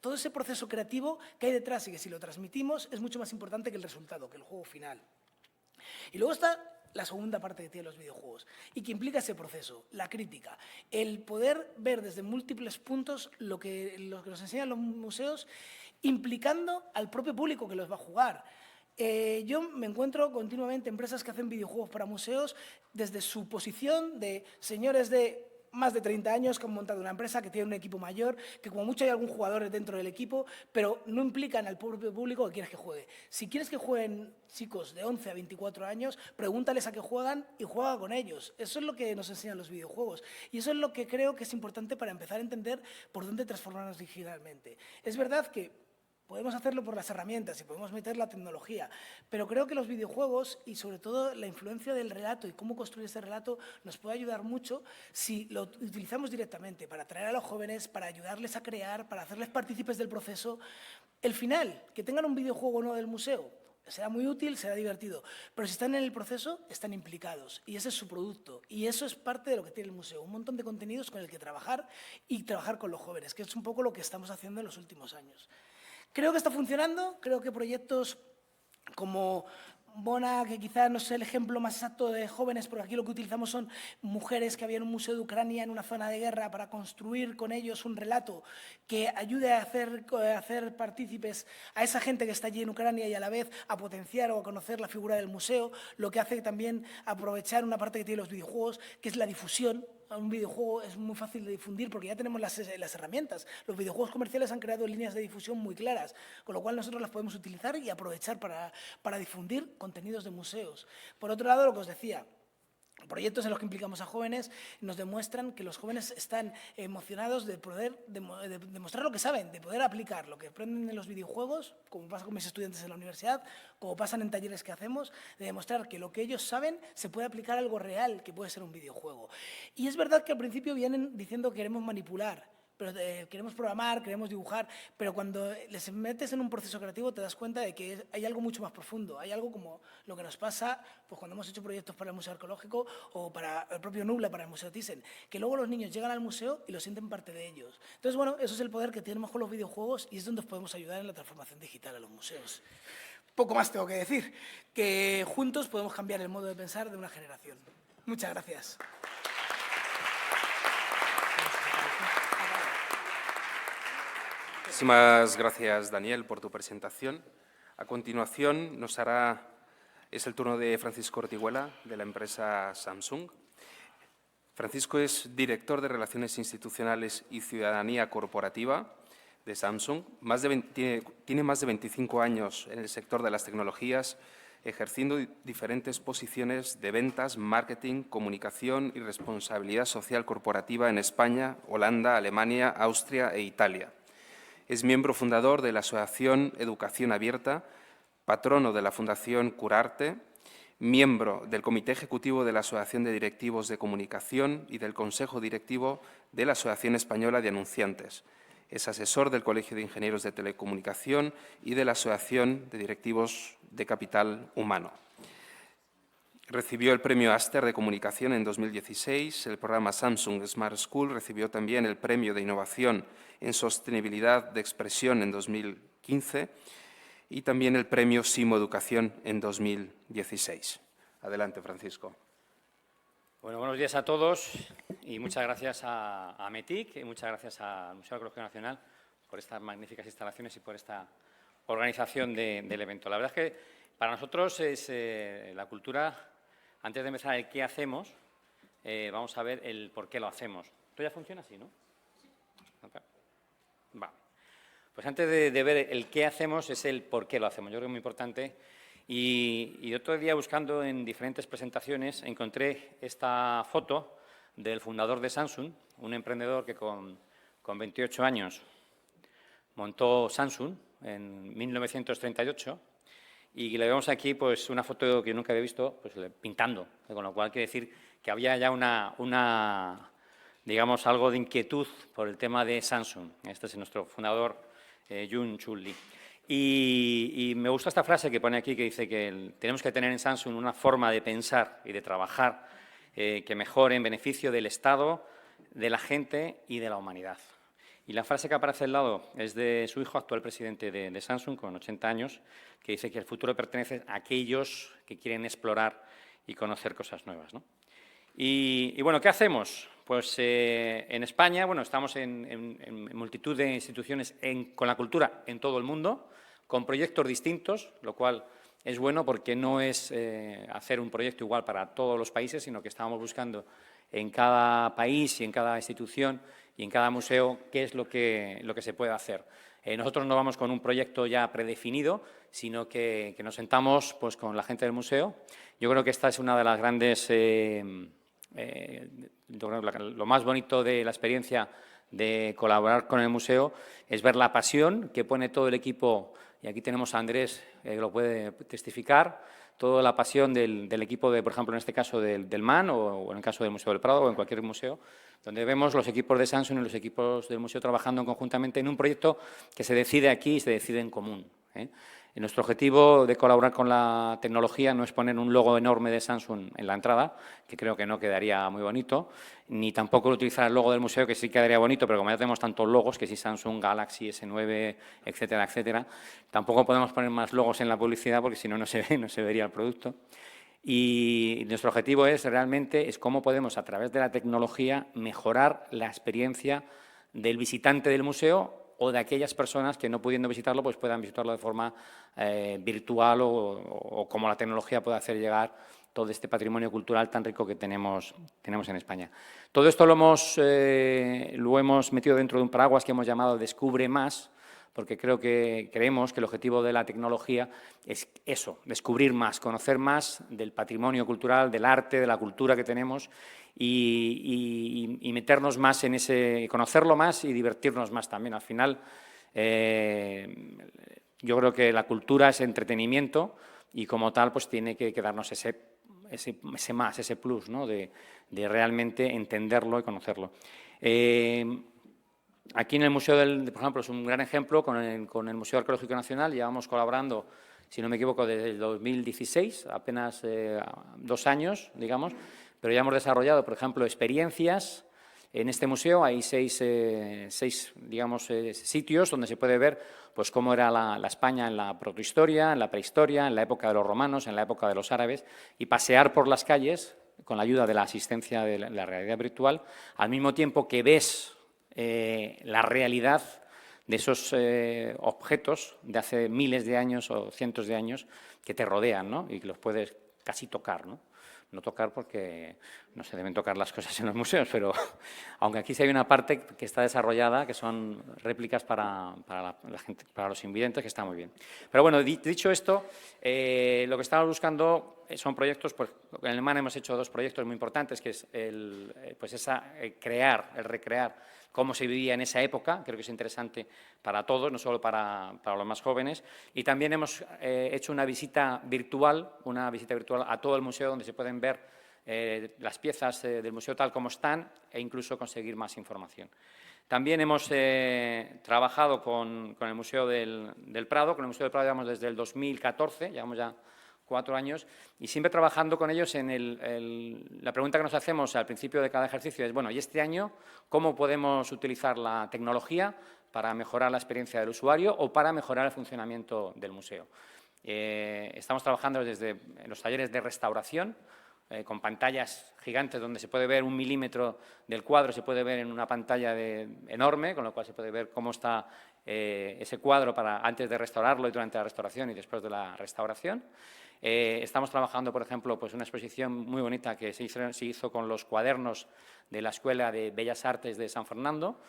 Todo ese proceso creativo que hay detrás y que si lo transmitimos es mucho más importante que el resultado, que el juego final. Y luego está la segunda parte que tienen los videojuegos y que implica ese proceso, la crítica, el poder ver desde múltiples puntos lo que nos enseñan los museos, implicando al propio público que los va a jugar. Yo me encuentro continuamente empresas que hacen videojuegos para museos desde su posición de señores de más de 30 años que han montado una empresa, que tiene un equipo mayor, que como mucho hay algún jugador dentro del equipo, pero no implican al propio público que quieres que juegue. Si quieres que jueguen chicos de 11 a 24 años, pregúntales a qué juegan y juega con ellos. Eso es lo que nos enseñan los videojuegos. Y eso es lo que creo que es importante para empezar a entender por dónde transformarnos digitalmente. Es verdad que podemos hacerlo por las herramientas y podemos meter la tecnología, pero creo que los videojuegos y sobre todo la influencia del relato y cómo construir ese relato nos puede ayudar mucho si lo utilizamos directamente para atraer a los jóvenes, para ayudarles a crear, para hacerles partícipes del proceso. El final, que tengan un videojuego o no del museo, será muy útil, será divertido, pero si están en el proceso, están implicados y ese es su producto y eso es parte de lo que tiene el museo, un montón de contenidos con el que trabajar y trabajar con los jóvenes, que es un poco lo que estamos haciendo en los últimos años. Creo que está funcionando, creo que proyectos como Bona, que quizás no es el ejemplo más exacto de jóvenes, porque aquí lo que utilizamos son mujeres que había en un museo de Ucrania en una zona de guerra para construir con ellos un relato que ayude a hacer partícipes a esa gente que está allí en Ucrania y a la vez a potenciar o a conocer la figura del museo, lo que hace también aprovechar una parte que tienen los videojuegos, que es la difusión. Un videojuego es muy fácil de difundir porque ya tenemos las herramientas. Los videojuegos comerciales han creado líneas de difusión muy claras, con lo cual nosotros las podemos utilizar y aprovechar para difundir contenidos de museos. Por otro lado, lo que os decía, proyectos en los que implicamos a jóvenes nos demuestran que los jóvenes están emocionados de poder demostrar lo que saben, de poder aplicar lo que aprenden en los videojuegos, como pasa con mis estudiantes en la universidad, como pasan en talleres que hacemos, de demostrar que lo que ellos saben se puede aplicar a algo real, que puede ser un videojuego. Y es verdad que al principio vienen diciendo que queremos manipular, pero queremos programar, queremos dibujar, pero cuando les metes en un proceso creativo te das cuenta de que hay algo mucho más profundo, hay algo como lo que nos pasa pues, cuando hemos hecho proyectos para el Museo Arqueológico o para el propio Nubla, para el Museo Thyssen, que luego los niños llegan al museo y lo sienten parte de ellos. Entonces, bueno, eso es el poder que tenemos con los videojuegos y es donde podemos ayudar en la transformación digital a los museos. Poco más tengo que decir, que juntos podemos cambiar el modo de pensar de una generación. Muchas gracias. Muchísimas gracias, Daniel, por tu presentación. A continuación, es el turno de Francisco Ortiguela, de la empresa Samsung. Francisco es director de Relaciones Institucionales y Ciudadanía Corporativa de Samsung. Tiene más de 25 años en el sector de las tecnologías, ejerciendo diferentes posiciones de ventas, marketing, comunicación y responsabilidad social corporativa en España, Holanda, Alemania, Austria e Italia. Es miembro fundador de la Asociación Educación Abierta, patrono de la Fundación Curarte, miembro del Comité Ejecutivo de la Asociación de Directivos de Comunicación y del Consejo Directivo de la Asociación Española de Anunciantes. Es asesor del Colegio de Ingenieros de Telecomunicación y de la Asociación de Directivos de Capital Humano. Recibió el Premio Aster de Comunicación en 2016, el programa Samsung Smart School recibió también el Premio de Innovación en Sostenibilidad de Expresión en 2015 y también el Premio Simo Educación en 2016. Adelante, Francisco. Bueno, buenos días a todos y muchas gracias a METIC y muchas gracias al Museo Arqueológico Nacional por estas magníficas instalaciones y por esta organización del evento. La verdad es que para nosotros es la cultura, antes de empezar el qué hacemos, vamos a ver el por qué lo hacemos. ¿Esto ya funciona así, no? Va. Pues antes de ver el qué hacemos es el por qué lo hacemos. Yo creo que es muy importante. Y otro día, buscando en diferentes presentaciones, encontré esta foto del fundador de Samsung, un emprendedor que con 28 años montó Samsung en 1938, y le vemos aquí pues, una foto que nunca había visto pues, pintando, con lo cual quiere decir que había ya digamos, algo de inquietud por el tema de Samsung. Este es nuestro fundador, Jun-Chul Lee. Y me gusta esta frase que pone aquí, que dice que tenemos que tener en Samsung una forma de pensar y de trabajar que mejore en beneficio del Estado, de la gente y de la humanidad. Y la frase que aparece al lado es de su hijo, actual presidente de Samsung, con 80 años, que dice que el futuro pertenece a aquellos que quieren explorar y conocer cosas nuevas, ¿no? Y bueno, ¿qué hacemos? Pues en España, bueno, estamos en multitud de instituciones con la cultura en todo el mundo, con proyectos distintos, lo cual es bueno porque no es hacer un proyecto igual para todos los países, sino que estamos buscando en cada país y en cada institución y en cada museo qué es lo que se puede hacer. Nosotros no vamos con un proyecto ya predefinido, sino que nos sentamos pues, con la gente del museo. Yo creo que esta es una de las grandes... lo más bonito de la experiencia de colaborar con el museo es ver la pasión que pone todo el equipo, y aquí tenemos a Andrés, que lo puede testificar, toda la pasión del equipo, por ejemplo, en este caso del MAN o en el caso del Museo del Prado o en cualquier museo, donde vemos los equipos de Samsung y los equipos del museo trabajando conjuntamente en un proyecto que se decide aquí y se decide en común, ¿eh? Y nuestro objetivo de colaborar con la tecnología no es poner un logo enorme de Samsung en la entrada, que creo que no quedaría muy bonito, ni tampoco utilizar el logo del museo, que sí quedaría bonito, pero como ya tenemos tantos logos, que si Samsung, Galaxy, S9, etcétera, etcétera, tampoco podemos poner más logos en la publicidad porque si no, no se vería el producto. Y nuestro objetivo es realmente cómo podemos, a través de la tecnología, mejorar la experiencia del visitante del museo o de aquellas personas que, no pudiendo visitarlo, pues puedan visitarlo de forma virtual o como la tecnología puede hacer llegar todo este patrimonio cultural tan rico que tenemos en España. Todo esto lo hemos metido dentro de un paraguas que hemos llamado Descubre Más, porque creemos que el objetivo de la tecnología es eso, descubrir más, conocer más del patrimonio cultural, del arte, de la cultura que tenemos y meternos más en conocerlo más y divertirnos más también. Al final, yo creo que la cultura es entretenimiento y como tal pues tiene que darnos ese más, ese plus, ¿no? de realmente entenderlo y conocerlo. Aquí en el Museo por ejemplo, es un gran ejemplo con el Museo Arqueológico Nacional. Llevamos colaborando, si no me equivoco, desde el 2016, apenas 2 años, digamos, pero ya hemos desarrollado, por ejemplo, experiencias. En este museo hay seis digamos, sitios donde se puede ver pues, cómo era la España en la protohistoria, en la prehistoria, en la época de los romanos, en la época de los árabes, y pasear por las calles con la ayuda de la asistencia de la realidad virtual, al mismo tiempo que ves la realidad de esos objetos de hace miles de años o cientos de años que te rodean, ¿no? Y que los puedes casi tocar, ¿no? no tocar porque no se deben tocar las cosas en los museos, pero aunque aquí sí hay una parte que está desarrollada, que son réplicas para la gente, para los invidentes, que está muy bien. Pero bueno, dicho esto, lo que estamos buscando son proyectos, pues en el MAN hemos hecho 2 proyectos muy importantes, que es recrear cómo se vivía en esa época, creo que es interesante para todos, no solo para los más jóvenes, y también hemos hecho una visita virtual a todo el museo, donde se pueden ver las piezas del museo tal como están e incluso conseguir más información. También hemos trabajado con el Museo del Prado. Con el Museo del Prado llevamos desde el 2014, llevamos ya 4 años, y siempre trabajando con ellos en la pregunta que nos hacemos al principio de cada ejercicio es, bueno, ¿y este año cómo podemos utilizar la tecnología para mejorar la experiencia del usuario o para mejorar el funcionamiento del museo? Estamos trabajando desde los talleres de restauración, con pantallas gigantes donde se puede ver 1 milímetro del cuadro, se puede ver en una pantalla enorme, con lo cual se puede ver cómo está ese cuadro antes de restaurarlo y durante la restauración y después de la restauración. Estamos trabajando, por ejemplo, pues una exposición muy bonita que se hizo con los cuadernos de la Escuela de Bellas Artes de San Fernando,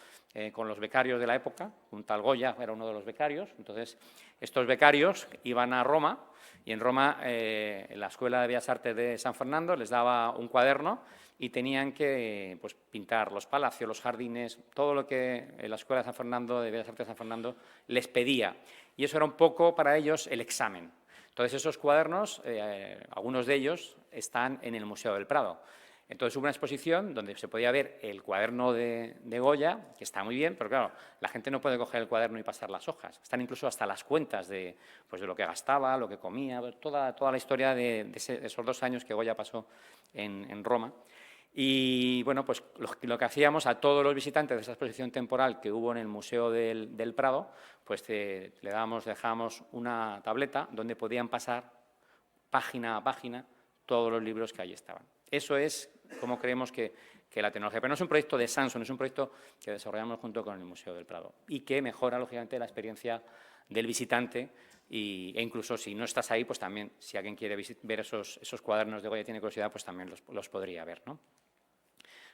con los becarios de la época. Un tal Goya era uno de los becarios. Entonces, estos becarios iban a Roma y en Roma la Escuela de Bellas Artes de San Fernando les daba un cuaderno y tenían que pues, pintar los palacios, los jardines, todo lo que la Escuela de San Fernando, de Bellas Artes de San Fernando, les pedía. Y eso era un poco para ellos el examen. Entonces, esos cuadernos, algunos de ellos, están en el Museo del Prado. Entonces, hubo una exposición donde se podía ver el cuaderno de Goya, que está muy bien, pero claro, la gente no puede coger el cuaderno y pasar las hojas. Están incluso hasta las cuentas de lo que gastaba, lo que comía, toda la historia de esos 2 años que Goya pasó en Roma. Y, bueno, pues lo que hacíamos a todos los visitantes de esa exposición temporal que hubo en el Museo del Prado, pues dejábamos una tableta donde podían pasar página a página todos los libros que ahí estaban. Eso es como creemos que la tecnología. Pero no es un proyecto de Samsung, es un proyecto que desarrollamos junto con el Museo del Prado y que mejora, lógicamente, la experiencia del visitante e incluso si no estás ahí, pues también, si alguien quiere ver esos cuadernos de Goya y tiene curiosidad, pues también los podría ver, ¿no?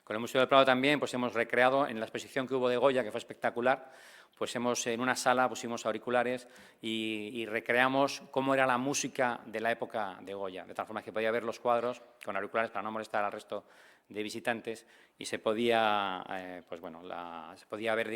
Con el Museo del Prado también pues hemos recreado en la exposición que hubo de Goya, que fue espectacular, pues en una sala pusimos auriculares y recreamos cómo era la música de la época de Goya, de tal forma que podía ver los cuadros con auriculares para no molestar al resto de visitantes y se podía, se podía ver,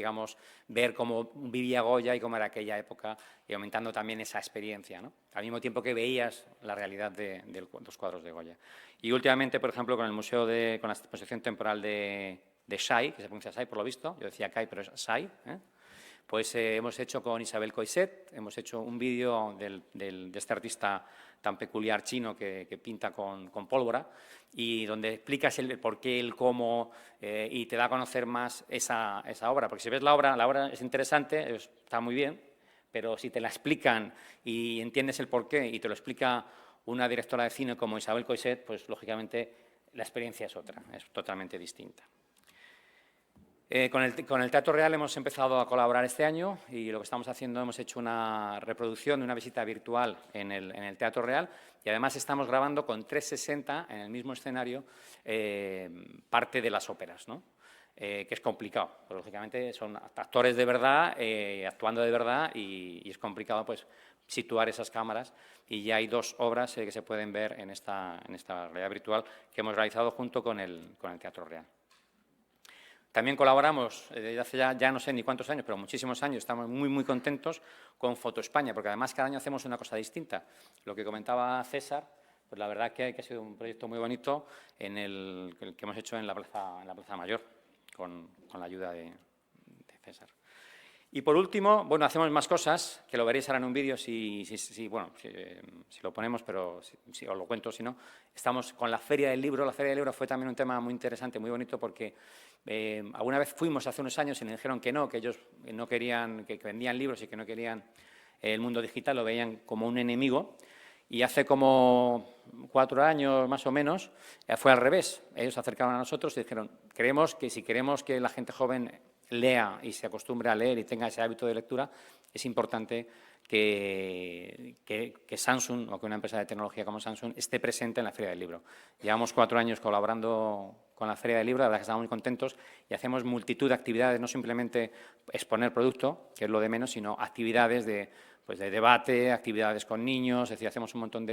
ver cómo vivía Goya y cómo era aquella época y aumentando también esa experiencia, ¿no? Al mismo tiempo que veías la realidad de los cuadros de Goya. Y últimamente, por ejemplo, con el museo con la exposición temporal de Xai, que se pronuncia Xai por lo visto, yo decía Kai, pero es Xai, pues hemos hecho con Isabel Coixet, hemos hecho un vídeo de este artista tan peculiar chino que pinta con pólvora y donde explicas el por qué, el cómo y te da a conocer más esa obra. Porque si ves la obra es interesante, está muy bien, pero si te la explican y entiendes el porqué y te lo explica una directora de cine como Isabel Coixet, pues lógicamente la experiencia es otra, es totalmente distinta. Con el Teatro Real hemos empezado a colaborar este año y lo que estamos haciendo, hemos hecho una reproducción de una visita virtual en el Teatro Real y además estamos grabando con 360 en el mismo escenario parte de las óperas, ¿no? Que es complicado, porque lógicamente son actores de verdad, actuando de verdad y es complicado pues situar esas cámaras y ya hay 2 obras que se pueden ver en esta realidad virtual que hemos realizado junto con el Teatro Real. También colaboramos desde hace ya no sé ni cuántos años, pero muchísimos años, estamos muy, muy contentos con Foto España, porque además cada año hacemos una cosa distinta. Lo que comentaba César, pues la verdad que ha sido un proyecto muy bonito el que hemos hecho en la Plaza Mayor, con la ayuda de César. Y por último, bueno, hacemos más cosas, que lo veréis ahora en un vídeo si lo ponemos, pero si os lo cuento, si no. Estamos con la Feria del Libro. La Feria del Libro fue también un tema muy interesante, muy bonito, porque alguna vez fuimos hace unos años y nos dijeron que no, que ellos no querían, que vendían libros y que no querían el mundo digital, lo veían como un enemigo. Y hace como 4 años, más o menos, fue al revés. Ellos se acercaron a nosotros y dijeron, creemos que si queremos que la gente joven lea y se acostumbre a leer y tenga ese hábito de lectura, es importante que Samsung, o que una empresa de tecnología como Samsung, esté presente en la Feria del Libro. Llevamos 4 años colaborando con la Feria del Libro, la verdad que estamos muy contentos y hacemos multitud de actividades, no simplemente exponer producto, que es lo de menos, sino actividades de debate, actividades con niños, es decir, hacemos un montón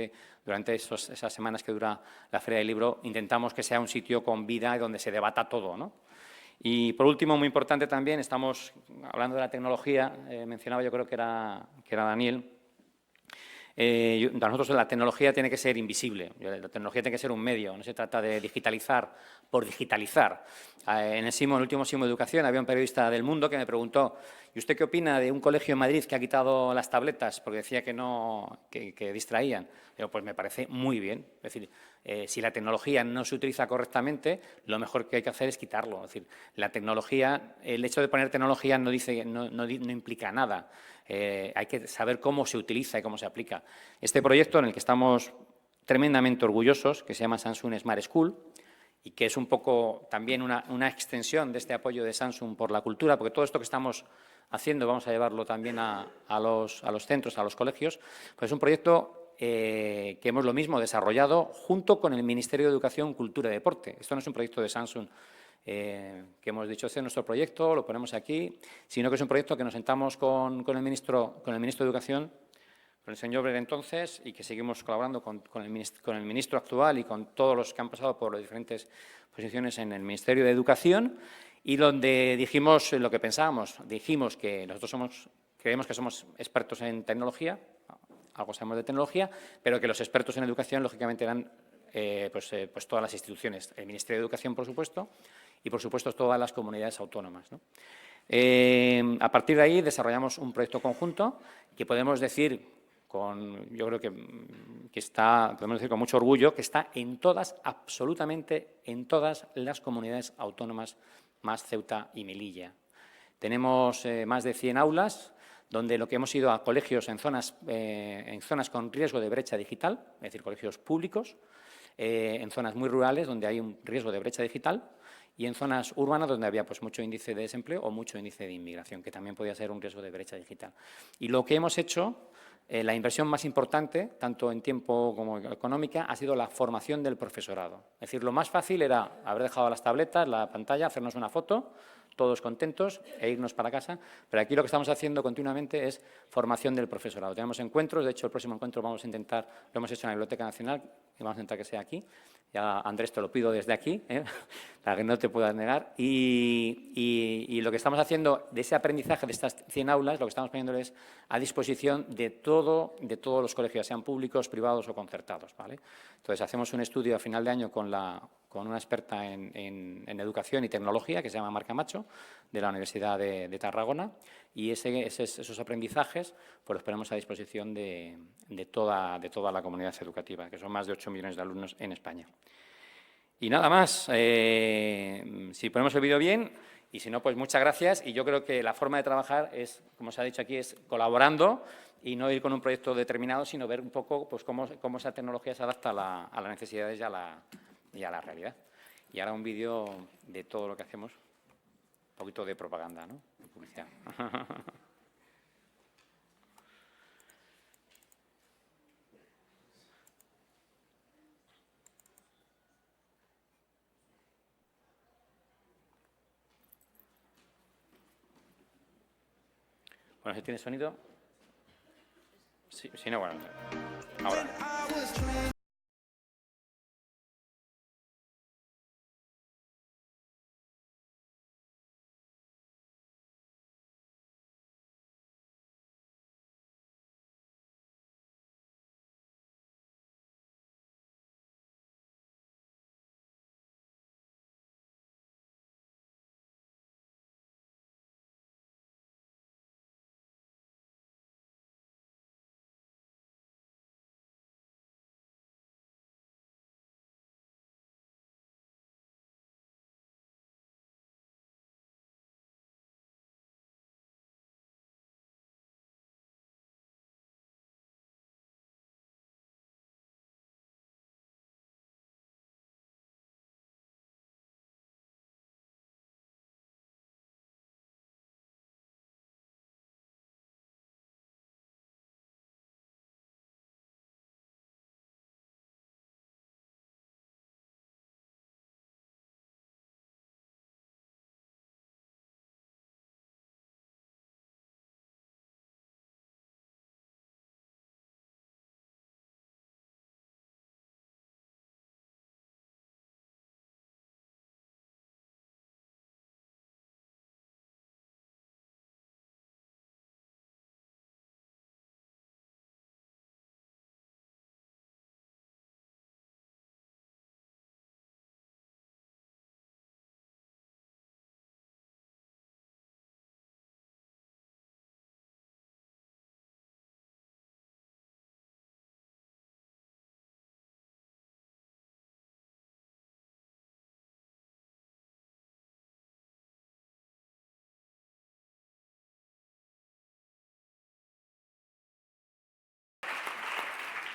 durante esas semanas que dura la Feria del Libro, intentamos que sea un sitio con vida y donde se debata todo, ¿no? Y, por último, muy importante también, estamos hablando de la tecnología, mencionaba yo creo que era Daniel. Para nosotros la tecnología tiene que ser invisible, la tecnología tiene que ser un medio, no se trata de digitalizar por digitalizar. En el último Simo de Educación había un periodista del Mundo que me preguntó: ¿y usted qué opina de un colegio en Madrid que ha quitado las tabletas porque decía que distraían? Digo, pues me parece muy bien. Es decir, si la tecnología no se utiliza correctamente, lo mejor que hay que hacer es quitarlo. Es decir, la tecnología, el hecho de poner tecnología no implica nada. Hay que saber cómo se utiliza y cómo se aplica. Este proyecto, en el que estamos tremendamente orgullosos, que se llama Samsung Smart School, y que es un poco también una extensión de este apoyo de Samsung por la cultura, porque todo esto que estamos haciendo vamos a llevarlo también a los centros, a los colegios, pues es un proyecto que hemos lo mismo desarrollado junto con el Ministerio de Educación, Cultura y Deporte. Esto no es un proyecto de Samsung que hemos dicho, este es nuestro proyecto, lo ponemos aquí, sino que es un proyecto que nos sentamos con el ministro de Educación, con el señor Brer entonces, y que seguimos colaborando con el ministro actual y con todos los que han pasado por las diferentes posiciones en el Ministerio de Educación, y donde dijimos lo que pensábamos. Dijimos que nosotros creemos que somos expertos en tecnología, algo sabemos de tecnología, pero que los expertos en educación, lógicamente, eran pues todas las instituciones, el Ministerio de Educación, por supuesto, y, por supuesto, todas las comunidades autónomas, ¿no? A partir de ahí desarrollamos un proyecto conjunto que podemos decir, yo creo que podemos decir con mucho orgullo, que está en todas, absolutamente en todas las comunidades autónomas, más Ceuta y Melilla. Tenemos más de 100 aulas, donde lo que hemos ido a colegios en zonas con riesgo de brecha digital, es decir, colegios públicos, en zonas muy rurales donde hay un riesgo de brecha digital, y en zonas urbanas donde había pues mucho índice de desempleo o mucho índice de inmigración, que también podía ser un riesgo de brecha digital. Y lo que hemos hecho, la inversión más importante, tanto en tiempo como económica, ha sido la formación del profesorado. Es decir, lo más fácil era haber dejado las tabletas, la pantalla, hacernos una foto, todos contentos, e irnos para casa. Pero aquí lo que estamos haciendo continuamente es formación del profesorado. Tenemos encuentros, de hecho, el próximo encuentro lo hemos hecho en la Biblioteca Nacional, y vamos a intentar que sea aquí. Ya, Andrés, te lo pido desde aquí, para que no te puedas negar. Y lo que estamos haciendo de ese aprendizaje de estas 100 aulas, lo que estamos poniéndoles a disposición de todos los colegios, sean públicos, privados o concertados, ¿vale? Entonces, hacemos un estudio a final de año con una experta en educación y tecnología, que se llama Mar Camacho, de la Universidad de Tarragona, y esos aprendizajes pues los ponemos a disposición de toda la comunidad educativa, que son más de 8 millones de alumnos en España. Y nada más, si ponemos el vídeo bien, y si no, pues muchas gracias. Y yo creo que la forma de trabajar es, como se ha dicho aquí, es colaborando y no ir con un proyecto determinado, sino ver un poco pues, cómo esa tecnología se adapta a las necesidades y a la realidad. Y ahora un vídeo de todo lo que hacemos, un poquito de propaganda, ¿no? De publicidad. Bueno, si tiene sonido. Sí, si no, bueno. Ahora.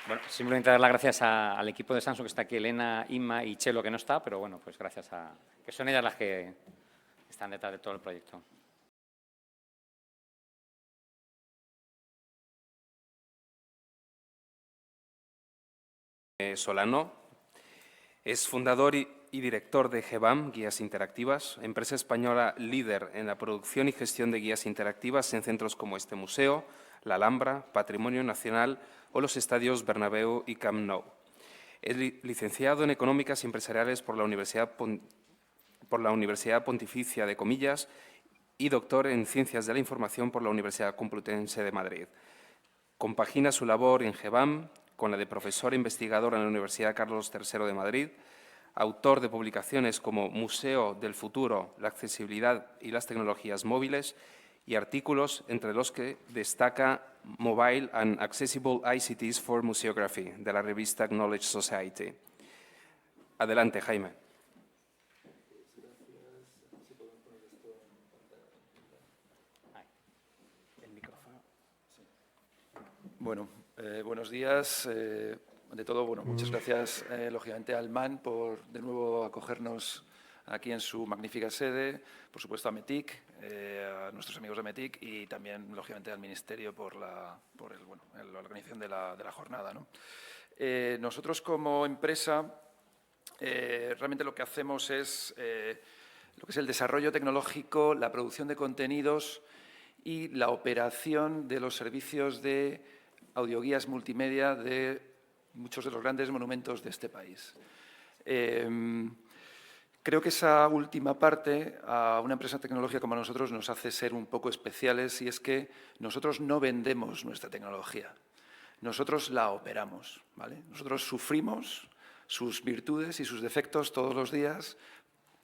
Bueno, simplemente dar las gracias al equipo de Samsung que está aquí, Elena, Inma y Chelo, que no está, pero bueno, pues gracias a que son ellas las que están detrás de todo el proyecto. Solano es fundador y director de GEBAM, Guías Interactivas, empresa española líder en la producción y gestión de guías interactivas en centros como este museo, la Alhambra, Patrimonio Nacional o los estadios Bernabéu y Camp Nou. Es licenciado en Económicas y Empresariales por la Universidad Pontificia de Comillas y doctor en Ciencias de la Información por la Universidad Complutense de Madrid. Compagina su labor en GEBAM con la de profesor investigador en la Universidad Carlos III de Madrid, autor de publicaciones como Museo del Futuro, la accesibilidad y las tecnologías móviles y artículos entre los que destaca Mobile and Accessible ICTs for Museography, de la revista Knowledge Society. Adelante, Jaime. Bueno, buenos días. De todo, bueno, muchas gracias, lógicamente, al MAN por de nuevo acogernos aquí en su magnífica sede, por supuesto a METIC, a nuestros amigos de METIC y también, lógicamente, al Ministerio por la organización de la jornada, ¿no? Nosotros, como empresa, realmente lo que hacemos es lo que es el desarrollo tecnológico, la producción de contenidos y la operación de los servicios de audioguías multimedia de muchos de los grandes monumentos de este país. Creo que esa última parte a una empresa tecnológica como nosotros nos hace ser un poco especiales y es que nosotros no vendemos nuestra tecnología, nosotros la operamos, ¿vale? Nosotros sufrimos sus virtudes y sus defectos todos los días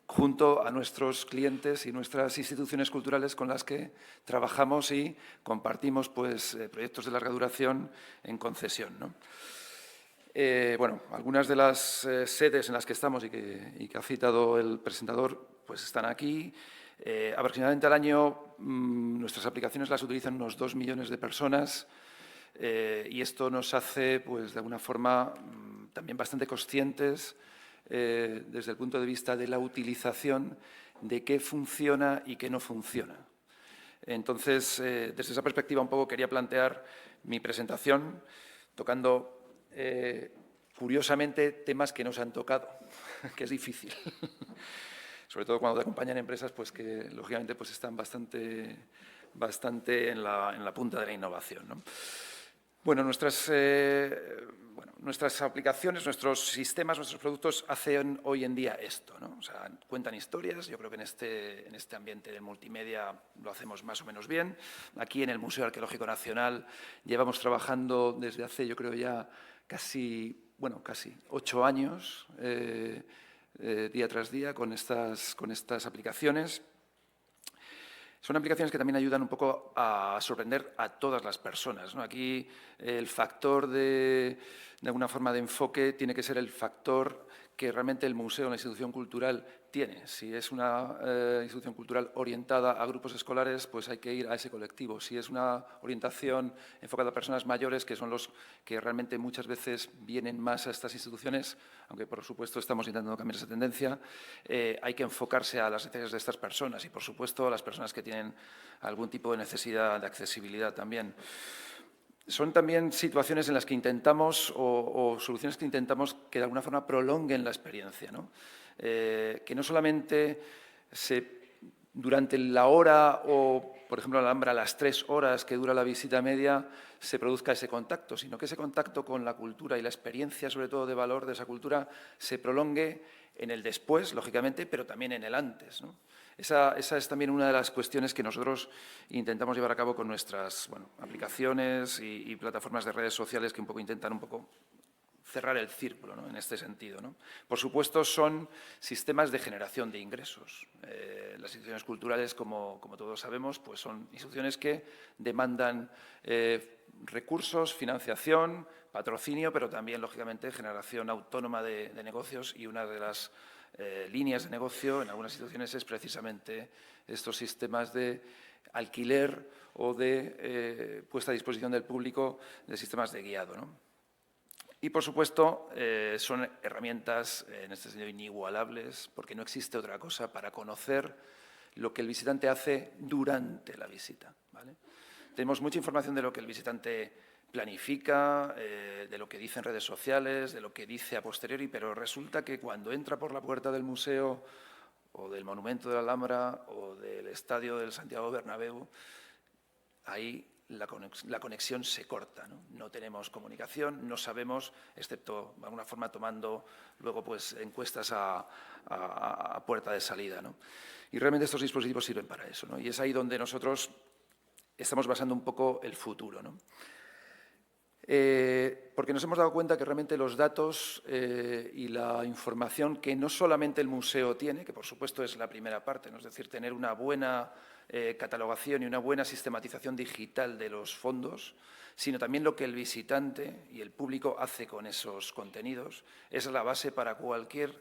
junto a nuestros clientes y nuestras instituciones culturales con las que trabajamos y compartimos pues, proyectos de larga duración en concesión, ¿no? Bueno, algunas de las sedes en las que estamos y que ha citado el presentador pues están aquí. Aproximadamente al año nuestras aplicaciones las utilizan unos 2 millones de personas y esto nos hace pues, de alguna forma también bastante conscientes desde el punto de vista de la utilización de qué funciona y qué no funciona. Entonces, desde esa perspectiva un poco quería plantear mi presentación tocando curiosamente temas que no se han tocado, que es difícil. Sobre todo cuando te acompañan empresas pues, que lógicamente pues, están bastante en la punta de la innovación, ¿no? Bueno, nuestras aplicaciones, nuestros sistemas, nuestros productos hacen hoy en día esto, ¿no? O sea, cuentan historias. Yo creo que en este ambiente de multimedia lo hacemos más o menos bien. Aquí en el Museo Arqueológico Nacional llevamos trabajando desde hace, yo creo ya casi 8 años, día tras día, con estas aplicaciones. Son aplicaciones que también ayudan un poco a sorprender a todas las personas, ¿no? Aquí el factor de alguna forma de enfoque tiene que ser el factor que realmente el museo, la institución cultural, tiene. Si es una institución cultural orientada a grupos escolares, pues hay que ir a ese colectivo. Si es una orientación enfocada a personas mayores, que son los que realmente muchas veces vienen más a estas instituciones, aunque por supuesto estamos intentando cambiar esa tendencia, hay que enfocarse a las necesidades de estas personas y por supuesto a las personas que tienen algún tipo de necesidad de accesibilidad también. Son también situaciones en las que intentamos, o soluciones que intentamos que de alguna forma prolonguen la experiencia, ¿no? Que no solamente durante la hora o, por ejemplo, en la Alhambra, las 3 horas que dura la visita media, se produzca ese contacto, sino que ese contacto con la cultura y la experiencia, sobre todo de valor de esa cultura, se prolongue en el después, lógicamente, pero también en el antes, ¿no? Esa es también una de las cuestiones que nosotros intentamos llevar a cabo con nuestras aplicaciones y plataformas de redes sociales que intentan cerrar el círculo, ¿no? En este sentido, ¿no? Por supuesto, son sistemas de generación de ingresos. Las instituciones culturales, como todos sabemos, pues son instituciones que demandan recursos, financiación, patrocinio, pero también, lógicamente, generación autónoma de negocios y una de las líneas de negocio en algunas instituciones es precisamente estos sistemas de alquiler o de puesta a disposición del público de sistemas de guiado, ¿no? Y, por supuesto, son herramientas, en este sentido, inigualables, porque no existe otra cosa para conocer lo que el visitante hace durante la visita, ¿vale? Tenemos mucha información de lo que el visitante planifica, de lo que dice en redes sociales, de lo que dice a posteriori, pero resulta que cuando entra por la puerta del museo o del Monumento de la Alhambra o del Estadio del Santiago Bernabéu, ahí la conexión se corta, ¿no? No tenemos comunicación, no sabemos, excepto de alguna forma tomando luego pues, encuestas a puerta de salida, ¿no? Y realmente estos dispositivos sirven para eso, ¿no? Y es ahí donde nosotros estamos basando un poco el futuro, ¿no? Porque nos hemos dado cuenta que realmente los datos y la información que no solamente el museo tiene, que por supuesto es la primera parte, ¿no? Es decir, tener una buena catalogación y una buena sistematización digital de los fondos, sino también lo que el visitante y el público hace con esos contenidos, es la base para cualquier,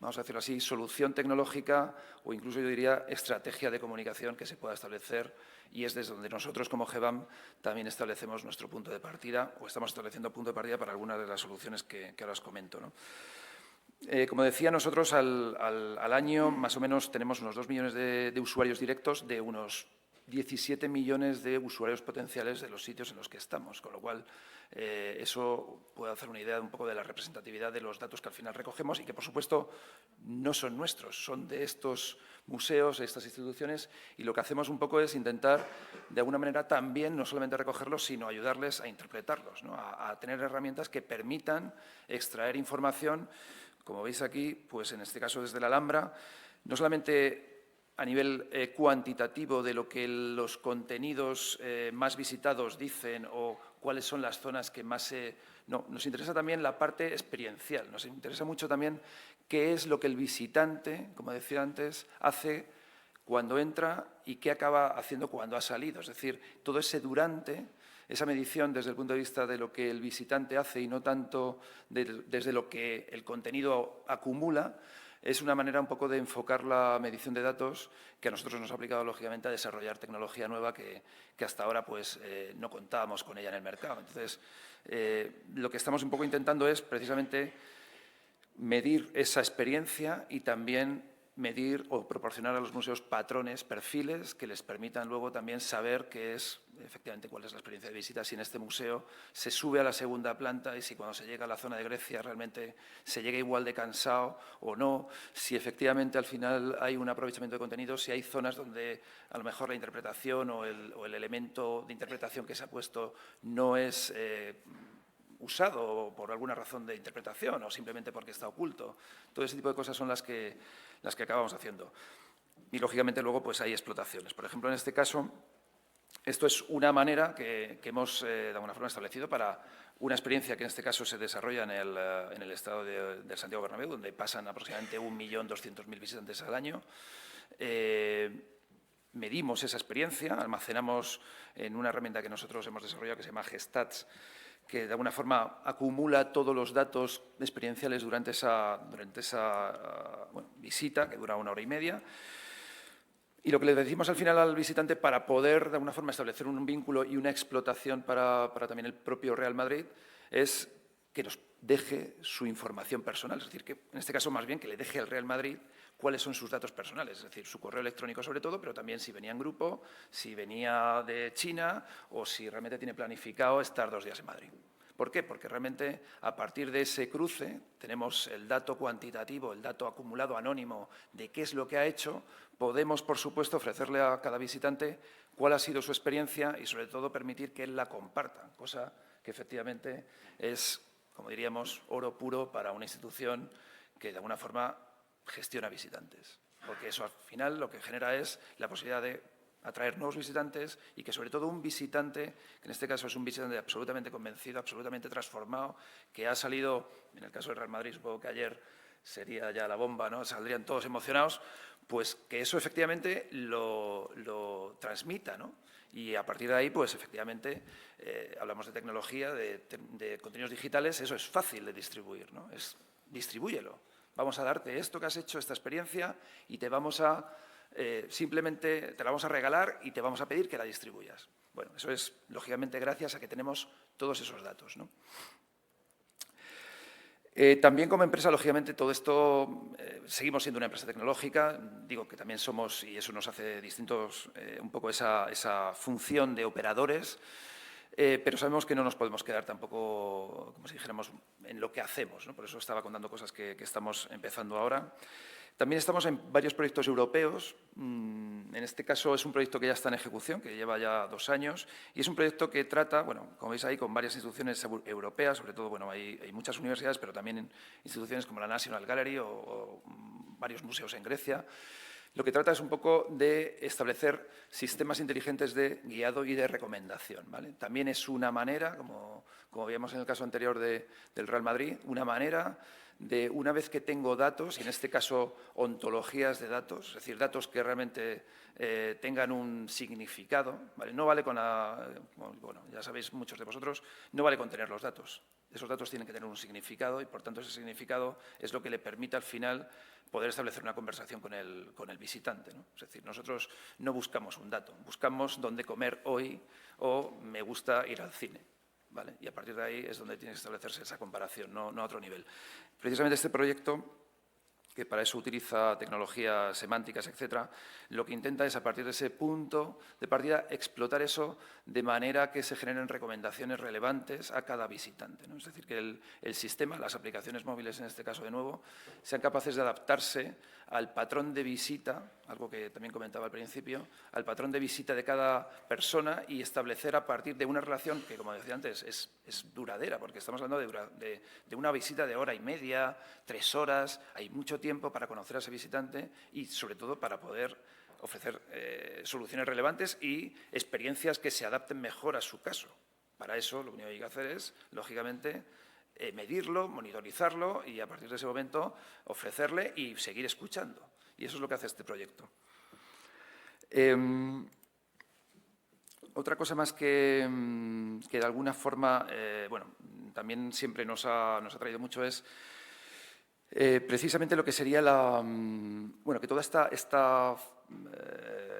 vamos a decirlo así, solución tecnológica o incluso yo diría estrategia de comunicación que se pueda establecer, y es desde donde nosotros como GEVAM también establecemos nuestro punto de partida o estamos estableciendo punto de partida para algunas de las soluciones que ahora os comento, ¿no? Como decía, nosotros al año más o menos tenemos unos 2 millones de usuarios directos de unos 17 millones de usuarios potenciales de los sitios en los que estamos, con lo cual eso puede hacer una idea un poco de la representatividad de los datos que al final recogemos y que, por supuesto, no son nuestros, son de estos museos, de estas instituciones, y lo que hacemos un poco es intentar, de alguna manera, también no solamente recogerlos, sino ayudarles a interpretarlos, ¿no? A tener herramientas que permitan extraer información, como veis aquí, pues en este caso desde la Alhambra, no solamente a nivel cuantitativo de lo que los contenidos más visitados dicen o cuáles son las zonas que más se... No, nos interesa también la parte experiencial, nos interesa mucho también qué es lo que el visitante, como decía antes, hace cuando entra y qué acaba haciendo cuando ha salido. Es decir, todo ese durante, esa medición desde el punto de vista de lo que el visitante hace y no tanto desde lo que el contenido acumula, es una manera un poco de enfocar la medición de datos que a nosotros nos ha aplicado, lógicamente, a desarrollar tecnología nueva que hasta ahora pues, no contábamos con ella en el mercado. Entonces, lo que estamos un poco intentando es precisamente medir esa experiencia y también medir o proporcionar a los museos patrones, perfiles, que les permitan luego también saber qué es, efectivamente, cuál es la experiencia de visita, si en este museo se sube a la segunda planta y si cuando se llega a la zona de Grecia realmente se llega igual de cansado o no, si efectivamente al final hay un aprovechamiento de contenidos, si hay zonas donde a lo mejor la interpretación o el elemento de interpretación que se ha puesto no es usado por alguna razón de interpretación o simplemente porque está oculto. Todo ese tipo de cosas son las que acabamos haciendo. Y, lógicamente, luego pues hay explotaciones. Por ejemplo, en este caso, esto es una manera que hemos, de alguna forma, establecido para una experiencia que, en este caso, se desarrolla en el estado del Santiago Bernabéu, donde pasan aproximadamente 1.200.000 visitantes al año. Medimos esa experiencia, almacenamos en una herramienta que nosotros hemos desarrollado que se llama Gestats, que de alguna forma acumula todos los datos experienciales durante esa visita, que dura 1 hora y media. Y lo que le decimos al final al visitante para poder, de alguna forma, establecer un vínculo y una explotación para también el propio Real Madrid es que nos deje su información personal. Es decir, que en este caso, más bien, que le deje al Real Madrid cuáles son sus datos personales, es decir, su correo electrónico sobre todo, pero también si venía en grupo, si venía de China o si realmente tiene planificado estar 2 días en Madrid. ¿Por qué? Porque realmente a partir de ese cruce tenemos el dato cuantitativo, el dato acumulado anónimo de qué es lo que ha hecho. Podemos, por supuesto, ofrecerle a cada visitante cuál ha sido su experiencia y, sobre todo, permitir que él la comparta, cosa que efectivamente es, como diríamos, oro puro para una institución que, de alguna forma, gestiona visitantes. Porque eso, al final, lo que genera es la posibilidad de atraer nuevos visitantes y que, sobre todo, un visitante, que en este caso es un visitante absolutamente convencido, absolutamente transformado, que ha salido, en el caso del Real Madrid, supongo que ayer sería ya la bomba, ¿no? Saldrían todos emocionados, pues que eso efectivamente lo transmita, ¿no? Y a partir de ahí, pues efectivamente, hablamos de tecnología, de contenidos digitales, eso es fácil de distribuir, ¿no? Distribúyelo. Vamos a darte esto que has hecho, esta experiencia, y te vamos a simplemente te la vamos a regalar y te vamos a pedir que la distribuyas. Bueno, eso es, lógicamente, gracias a que tenemos todos esos datos, ¿no? También como empresa, lógicamente, todo esto, seguimos siendo una empresa tecnológica, digo que también somos, y eso nos hace distintos, un poco esa función de operadores, pero sabemos que no nos podemos quedar tampoco, como si dijéramos, en lo que hacemos, ¿no? Por eso estaba contando cosas que estamos empezando ahora. También estamos en varios proyectos europeos. En este caso es un proyecto que ya está en ejecución, que lleva ya 2 años, y es un proyecto que trata, bueno, como veis ahí, con varias instituciones europeas, sobre todo, bueno, hay muchas universidades, pero también instituciones como la National Gallery o varios museos en Grecia. Lo que trata es un poco de establecer sistemas inteligentes de guiado y de recomendación, ¿vale? También es una manera, como veíamos en el caso anterior del Real Madrid, una manera de, una vez que tengo datos, y en este caso ontologías de datos, es decir, datos que realmente tengan un significado, ¿vale? No vale con bueno, ya sabéis muchos de vosotros, no vale con tener los datos. Esos datos tienen que tener un significado y, por tanto, ese significado es lo que le permite al final poder establecer una conversación con el visitante, ¿no? Es decir, nosotros no buscamos un dato, buscamos dónde comer hoy o me gusta ir al cine, ¿vale? Y a partir de ahí es donde tiene que establecerse esa comparación, no a otro nivel. Precisamente este proyecto, que para eso utiliza tecnologías semánticas, etcétera, lo que intenta es, a partir de ese punto de partida, explotar eso de manera que se generen recomendaciones relevantes a cada visitante, ¿no? Es decir, que el sistema, las aplicaciones móviles en este caso de nuevo, sean capaces de adaptarse al patrón de visita, algo que también comentaba al principio, al patrón de visita de cada persona y establecer a partir de una relación que, como decía antes, es duradera, porque estamos hablando de una visita de 1h30, 3 horas, hay mucho tiempo para conocer a ese visitante y, sobre todo, para poder ofrecer soluciones relevantes y experiencias que se adapten mejor a su caso. Para eso, lo único que hay que hacer es, lógicamente, medirlo, monitorizarlo y, a partir de ese momento, ofrecerle y seguir escuchando. Y eso es lo que hace este proyecto. Otra cosa más que de alguna forma, bueno, también siempre nos ha traído mucho es precisamente lo que sería bueno, que toda esta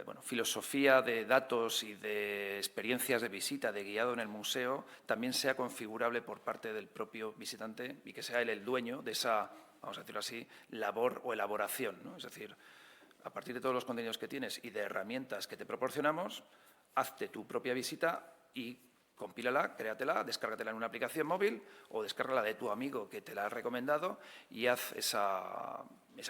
bueno, filosofía de datos y de experiencias de visita, de guiado en el museo, también sea configurable por parte del propio visitante y que sea él el dueño de esa, vamos a decirlo así, labor o elaboración, ¿no? Es decir, a partir de todos los contenidos que tienes y de herramientas que te proporcionamos, hazte tu propia visita y compílala, créatela, descárgatela en una aplicación móvil o descárgala de tu amigo que te la ha recomendado y haz esa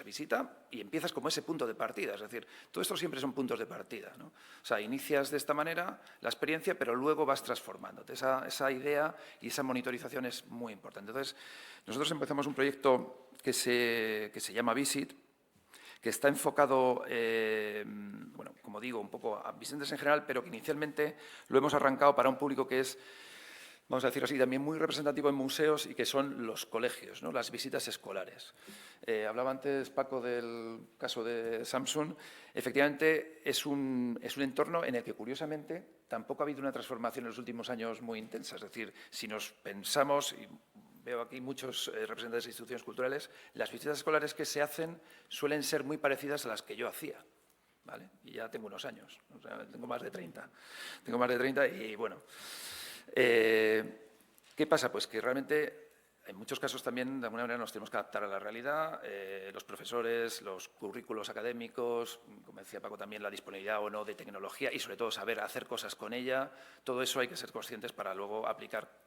visita y empiezas como ese punto de partida. Es decir, todo esto siempre son puntos de partida, ¿no? O sea, inicias de esta manera la experiencia, pero luego vas transformándote. Esa idea y esa monitorización es muy importante. Entonces, nosotros empezamos un proyecto que se llama Visit, que está enfocado, bueno, como digo, un poco a visitantes en general, pero que inicialmente lo hemos arrancado para un público que es, vamos a decirlo así, también muy representativo en museos y que son los colegios, ¿no? Las visitas escolares. Hablaba antes, Paco, del caso de Samsung. Efectivamente, es un entorno en el que, curiosamente, tampoco ha habido una transformación en los últimos años muy intensa. Es decir, si nos pensamos, y veo aquí muchos representantes de instituciones culturales, las visitas escolares que se hacen suelen ser muy parecidas a las que yo hacía, ¿vale? Y ya tengo unos años, o sea, tengo más de 30. Tengo más de 30 y, bueno, ¿qué pasa? Pues que realmente en muchos casos también, de alguna manera, nos tenemos que adaptar a la realidad. Los profesores, los currículos académicos, como decía Paco también, la disponibilidad o no de tecnología y, sobre todo, saber hacer cosas con ella. Todo eso hay que ser conscientes para luego aplicar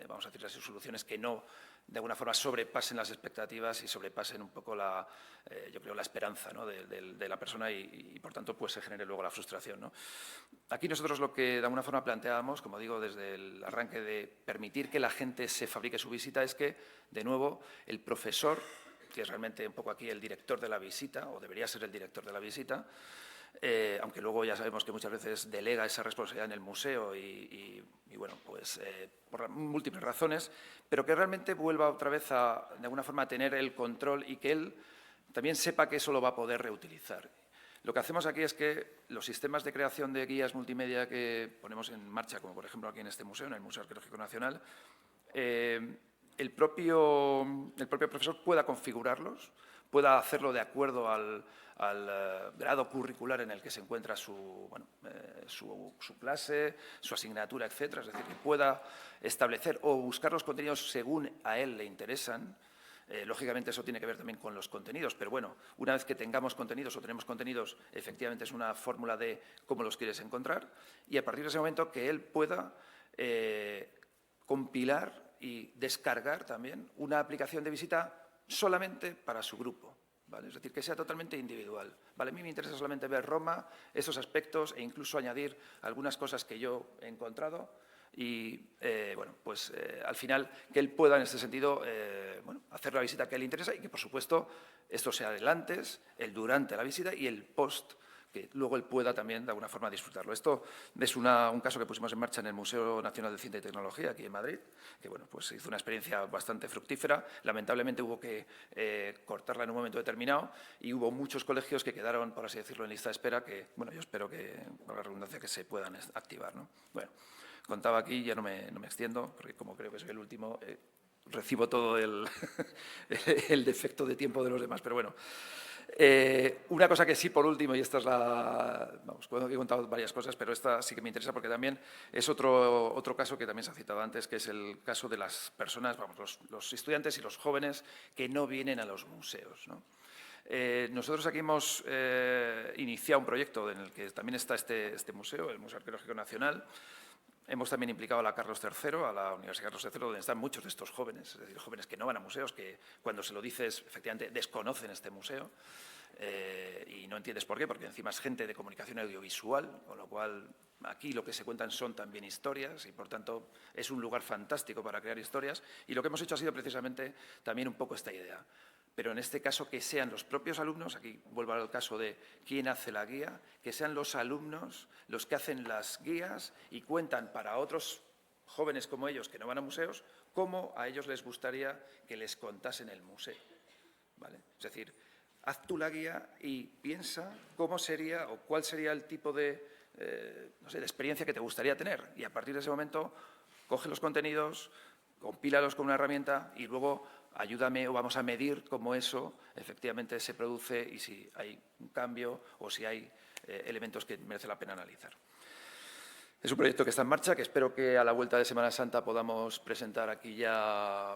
vamos a decir, las soluciones que no, de alguna forma, sobrepasen las expectativas y sobrepasen un poco yo creo, la esperanza, ¿no? de la persona y, por tanto, pues se genere luego la frustración, ¿no? Aquí nosotros lo que, de alguna forma, planteábamos, como digo, desde el arranque de permitir que la gente se fabrique su visita, es que, de nuevo, el profesor, que es realmente un poco aquí el director de la visita, o debería ser el director de la visita, aunque luego ya sabemos que muchas veces delega esa responsabilidad en el museo y bueno, pues por múltiples razones, pero que realmente vuelva otra vez a, de alguna forma, a tener el control y que él también sepa que eso lo va a poder reutilizar. Lo que hacemos aquí es que los sistemas de creación de guías multimedia que ponemos en marcha, como por ejemplo aquí en este museo, en el Museo Arqueológico Nacional, el propio profesor pueda configurarlos, pueda hacerlo de acuerdo al grado curricular en el que se encuentra su clase, su asignatura, etcétera. Es decir, que pueda establecer o buscar los contenidos según a él le interesan, Lógicamente, eso tiene que ver también con los contenidos, pero bueno, una vez que tengamos contenidos o tenemos contenidos, efectivamente es una fórmula de cómo los quieres encontrar y a partir de ese momento que él pueda compilar y descargar también una aplicación de visita solamente para su grupo. ¿Vale? Es decir, que sea totalmente individual. ¿Vale? A mí me interesa solamente ver Roma, esos aspectos e incluso añadir algunas cosas que yo he encontrado y, al final, que él pueda, en este sentido, hacer la visita que a él le interesa y que, por supuesto, esto sea el antes, el durante la visita y el post, que luego él pueda también, de alguna forma, disfrutarlo. Esto es un caso que pusimos en marcha en el Museo Nacional de Ciencia y Tecnología, aquí en Madrid, que pues hizo una experiencia bastante fructífera. Lamentablemente hubo que cortarla en un momento determinado y hubo muchos colegios que quedaron, por así decirlo, en lista de espera que, yo espero que, por la redundancia, que se puedan activar, ¿no? Bueno, contaba aquí, ya no me extiendo, porque como creo que soy el último, recibo todo el defecto de tiempo de los demás, pero bueno. Una cosa que sí, por último, y esta es he contado varias cosas, pero esta sí que me interesa porque también es otro caso que también se ha citado antes, que es el caso de las personas, los estudiantes y los jóvenes que no vienen a los museos, ¿no? Nosotros aquí hemos iniciado un proyecto en el que también está este museo, el Museo Arqueológico Nacional. Hemos también implicado a la Carlos III, a la Universidad Carlos III, donde están muchos de estos jóvenes, es decir, jóvenes que no van a museos, que cuando se lo dices, efectivamente, desconocen este museo y no entiendes por qué, porque encima es gente de comunicación audiovisual, con lo cual aquí lo que se cuentan son también historias y, por tanto, es un lugar fantástico para crear historias. Y lo que hemos hecho ha sido precisamente también un poco esta idea. Pero en este caso que sean los propios alumnos, aquí vuelvo al caso de quién hace la guía, que sean los alumnos los que hacen las guías y cuentan para otros jóvenes como ellos que no van a museos, cómo a ellos les gustaría que les contasen el museo. ¿Vale? Es decir, haz tú la guía y piensa cómo sería o cuál sería el tipo de experiencia que te gustaría tener. Y a partir de ese momento, coge los contenidos, compílalos con una herramienta y luego ayúdame o vamos a medir cómo eso efectivamente se produce y si hay un cambio o si hay elementos que merece la pena analizar. Es un proyecto que está en marcha, que espero que a la vuelta de Semana Santa podamos presentar aquí ya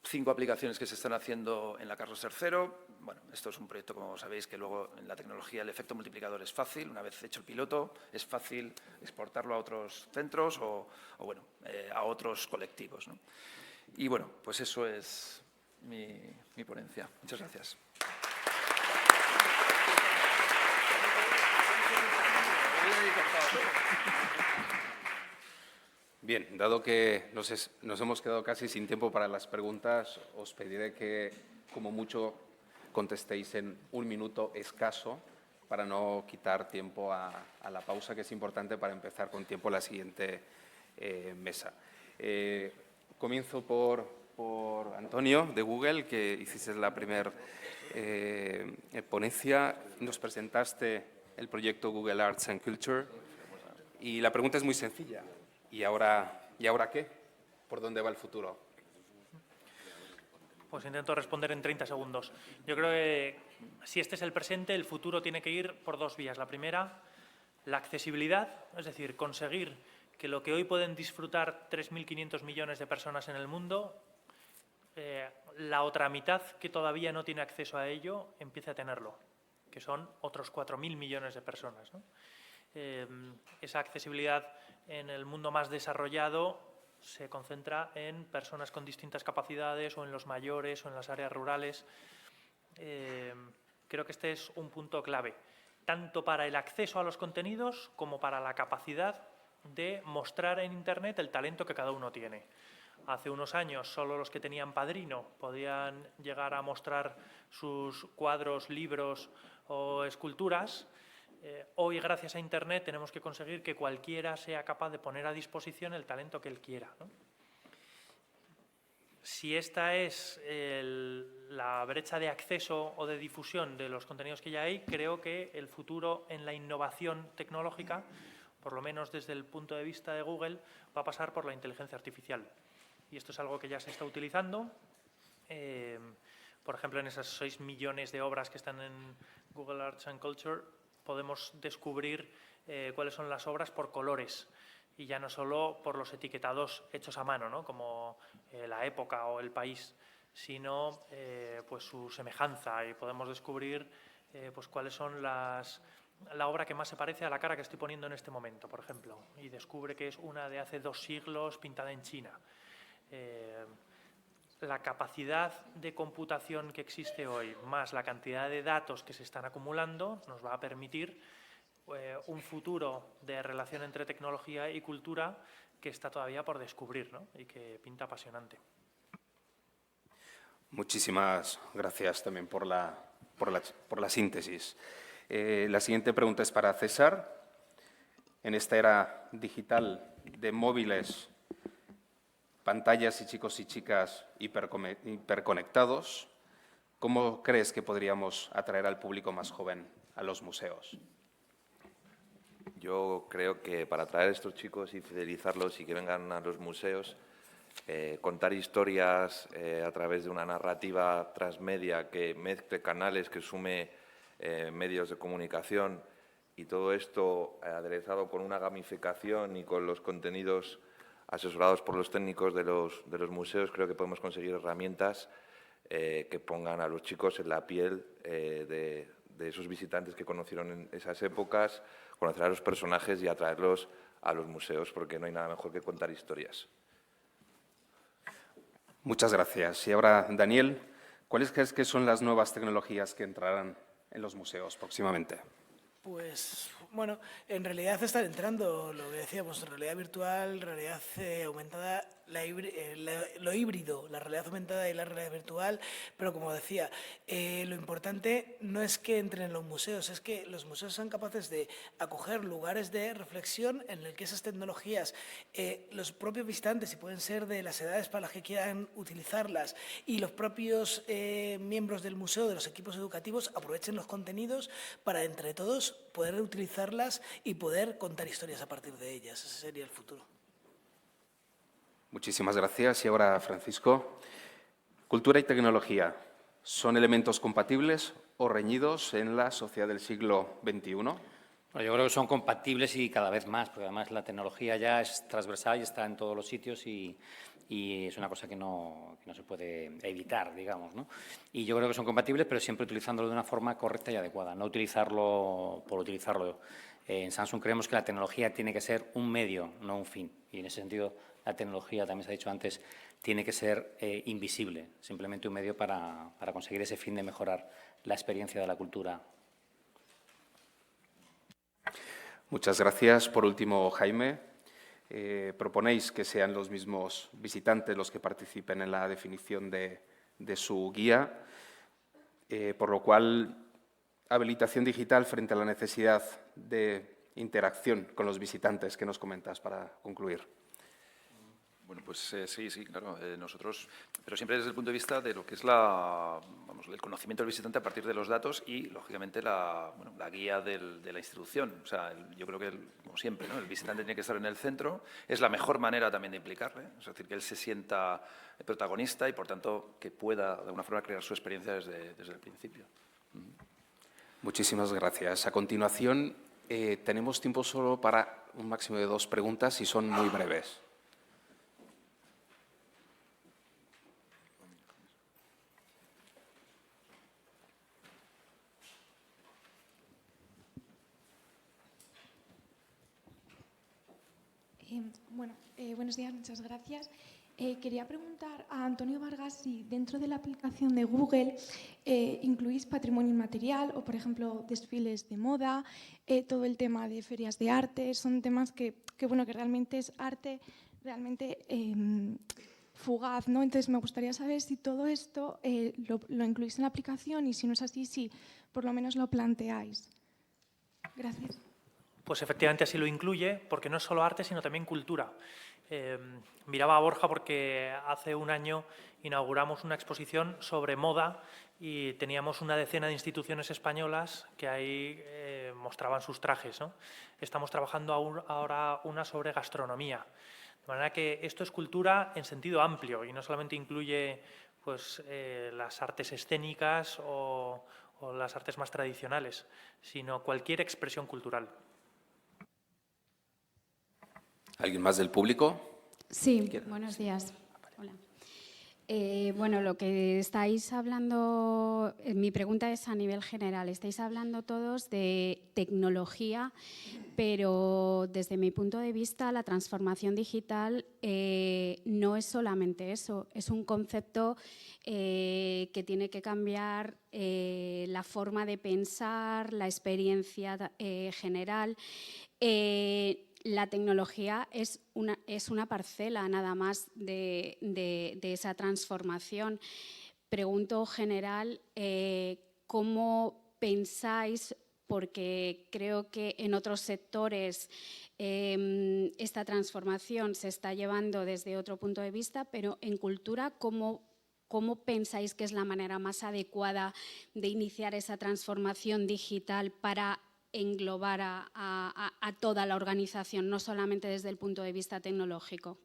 5 aplicaciones que se están haciendo en la Carlos III. Bueno, esto es un proyecto, como sabéis, que luego en la tecnología el efecto multiplicador es fácil. Una vez hecho el piloto, es fácil exportarlo a otros centros o a otros colectivos, ¿no? Y bueno, pues eso es mi ponencia. Muchas gracias. Bien, dado que nos hemos quedado casi sin tiempo para las preguntas, os pediré que, como mucho, contestéis en 1 minuto escaso para no quitar tiempo a la pausa, que es importante para empezar con tiempo la siguiente mesa. Comienzo por Antonio, de Google, que hiciste la primera ponencia. Nos presentaste el proyecto Google Arts and Culture y la pregunta es muy sencilla. ¿Y ahora qué? ¿Por dónde va el futuro? Pues intento responder en 30 segundos. Yo creo que si este es el presente, el futuro tiene que ir por 2 vías. La primera, la accesibilidad, es decir, conseguir que lo que hoy pueden disfrutar 3.500 millones de personas en el mundo, la otra mitad que todavía no tiene acceso a ello empiece a tenerlo, que son otros 4.000 millones de personas, ¿no? Esa accesibilidad en el mundo más desarrollado se concentra en personas con distintas capacidades o en los mayores o en las áreas rurales. Creo que este es un punto clave, tanto para el acceso a los contenidos como para la capacidad de mostrar en Internet el talento que cada uno tiene. Hace unos años solo los que tenían padrino podían llegar a mostrar sus cuadros, libros o esculturas. Hoy, gracias a Internet, tenemos que conseguir que cualquiera sea capaz de poner a disposición el talento que él quiera, ¿no? Si esta es la brecha de acceso o de difusión de los contenidos que ya hay, creo que el futuro en la innovación tecnológica, por lo menos desde el punto de vista de Google, va a pasar por la inteligencia artificial. Y esto es algo que ya se está utilizando. Por ejemplo, en esas 6 millones de obras que están en Google Arts and Culture, podemos descubrir cuáles son las obras por colores y ya no solo por los etiquetados hechos a mano, ¿no? Como la época o el país, sino pues su semejanza, y podemos descubrir pues cuáles son la obra que más se parece a la cara que estoy poniendo en este momento, por ejemplo, y descubre que es una de hace 2 siglos pintada en China. La capacidad de computación que existe hoy, más la cantidad de datos que se están acumulando, nos va a permitir un futuro de relación entre tecnología y cultura que está todavía por descubrir, ¿no? Y que pinta apasionante. Muchísimas gracias también por la síntesis. La siguiente pregunta es para César. En esta era digital de móviles, pantallas y chicos y chicas hiperconectados, ¿cómo crees que podríamos atraer al público más joven a los museos? Yo creo que para atraer a estos chicos y fidelizarlos y que vengan a los museos, contar historias a través de una narrativa transmedia que mezcle canales, que sume medios de comunicación, y todo esto aderezado con una gamificación y con los contenidos asesorados por los técnicos de los museos, creo que podemos conseguir herramientas que pongan a los chicos en la piel de esos visitantes que conocieron en esas épocas, conocer a los personajes y atraerlos a los museos, porque no hay nada mejor que contar historias. Muchas gracias. Y ahora, Daniel, ¿cuáles crees que son las nuevas tecnologías que entrarán en los museos próximamente? Pues, bueno, en realidad están entrando, lo que decíamos, realidad virtual, realidad aumentada, lo híbrido, la realidad aumentada y la realidad virtual, pero como decía, lo importante no es que entren en los museos, es que los museos sean capaces de acoger lugares de reflexión en el que esas tecnologías, los propios visitantes, y pueden ser de las edades para las que quieran utilizarlas, y los propios miembros del museo, de los equipos educativos, aprovechen los contenidos para entre todos poder utilizarlas y poder contar historias a partir de ellas. Ese sería el futuro. Muchísimas gracias. Y ahora, Francisco, cultura y tecnología, ¿son elementos compatibles o reñidos en la sociedad del siglo XXI? Bueno, yo creo que son compatibles y cada vez más, porque además la tecnología ya es transversal y está en todos los sitios y es una cosa que no se puede evitar, digamos, ¿no? Y yo creo que son compatibles, pero siempre utilizándolo de una forma correcta y adecuada, no utilizarlo por utilizarlo. En Samsung creemos que la tecnología tiene que ser un medio, no un fin. Y en ese sentido, la tecnología, también se ha dicho antes, tiene que ser invisible, simplemente un medio para conseguir ese fin de mejorar la experiencia de la cultura. Muchas gracias. Por último, Jaime, proponéis que sean los mismos visitantes los que participen en la definición de su guía, por lo cual, habilitación digital frente a la necesidad de interacción con los visitantes que nos comentas para concluir. Bueno, pues sí, claro. Nosotros, pero siempre desde el punto de vista de lo que es el conocimiento del visitante a partir de los datos y, lógicamente, la guía de la institución. O sea, yo creo que, como siempre, ¿no?, el visitante tiene que estar en el centro. Es la mejor manera también de implicarle, es decir, que él se sienta protagonista y, por tanto, que pueda, de alguna forma, crear su experiencia desde el principio. Muchísimas gracias. A continuación, tenemos tiempo solo para un máximo de 2 preguntas y son muy breves. Buenos días, muchas gracias. Quería preguntar a Antonio Vargas si dentro de la aplicación de Google incluís patrimonio inmaterial o, por ejemplo, desfiles de moda, todo el tema de ferias de arte. Son temas que realmente es arte realmente fugaz, ¿no? Entonces, me gustaría saber si todo esto lo incluís en la aplicación y, si no es así, si por lo menos lo planteáis. Gracias. Pues efectivamente así lo incluye, porque no es solo arte, sino también cultura. Miraba a Borja porque hace un año inauguramos una exposición sobre moda y teníamos una decena de instituciones españolas que ahí mostraban sus trajes, ¿no? Estamos trabajando ahora una sobre gastronomía. De manera que esto es cultura en sentido amplio y no solamente incluye pues, las artes escénicas o las artes más tradicionales, sino cualquier expresión cultural. ¿Alguien más del público? Sí, buenos días. Hola. Bueno, lo que estáis hablando, mi pregunta es a nivel general. Estáis hablando todos de tecnología, pero desde mi punto de vista la transformación digital no es solamente eso, es un concepto que tiene que cambiar la forma de pensar, la experiencia general. La tecnología es una parcela nada más de esa transformación. Pregunto general, ¿cómo pensáis? Porque creo que en otros sectores esta transformación se está llevando desde otro punto de vista, pero en cultura, ¿cómo pensáis que es la manera más adecuada de iniciar esa transformación digital para englobar a toda la organización, no solamente desde el punto de vista tecnológico?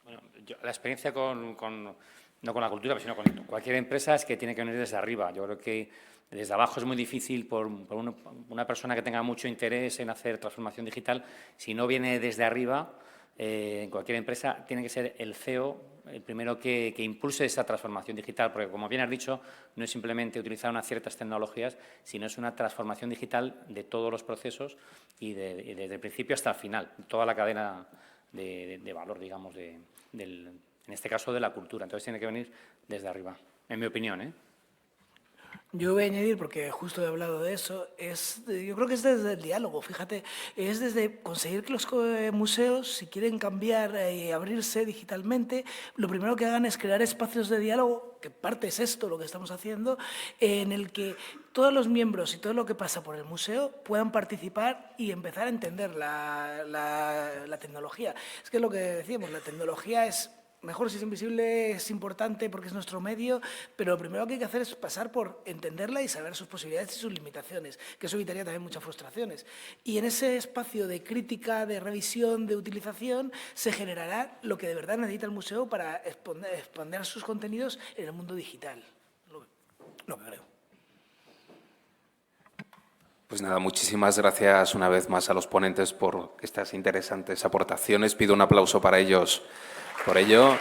Bueno, la experiencia no con la cultura, sino con cualquier empresa es que tiene que venir desde arriba. Yo creo que desde abajo es muy difícil por una persona que tenga mucho interés en hacer transformación digital. Si no viene desde arriba, en cualquier empresa tiene que ser el CEO el primero que impulse esa transformación digital, porque, como bien has dicho, no es simplemente utilizar unas ciertas tecnologías, sino es una transformación digital de todos los procesos y desde el principio hasta el final, toda la cadena de valor, digamos, en este caso de la cultura. Entonces, tiene que venir desde arriba, en mi opinión, ¿eh? Yo voy a añadir, porque justo he hablado de eso, yo creo que es desde el diálogo, fíjate, es desde conseguir que los museos, si quieren cambiar y abrirse digitalmente, lo primero que hagan es crear espacios de diálogo, que parte es esto lo que estamos haciendo, en el que todos los miembros y todo lo que pasa por el museo puedan participar y empezar a entender la tecnología. Es que es lo que decíamos, la tecnología es... Mejor si es invisible, es importante porque es nuestro medio, pero lo primero que hay que hacer es pasar por entenderla y saber sus posibilidades y sus limitaciones, que eso evitaría también muchas frustraciones. Y en ese espacio de crítica, de revisión, de utilización, se generará lo que de verdad necesita el museo para expandir sus contenidos en el mundo digital. Lo que creo. Pues nada, muchísimas gracias una vez más a los ponentes por estas interesantes aportaciones. Pido un aplauso para ellos por ello.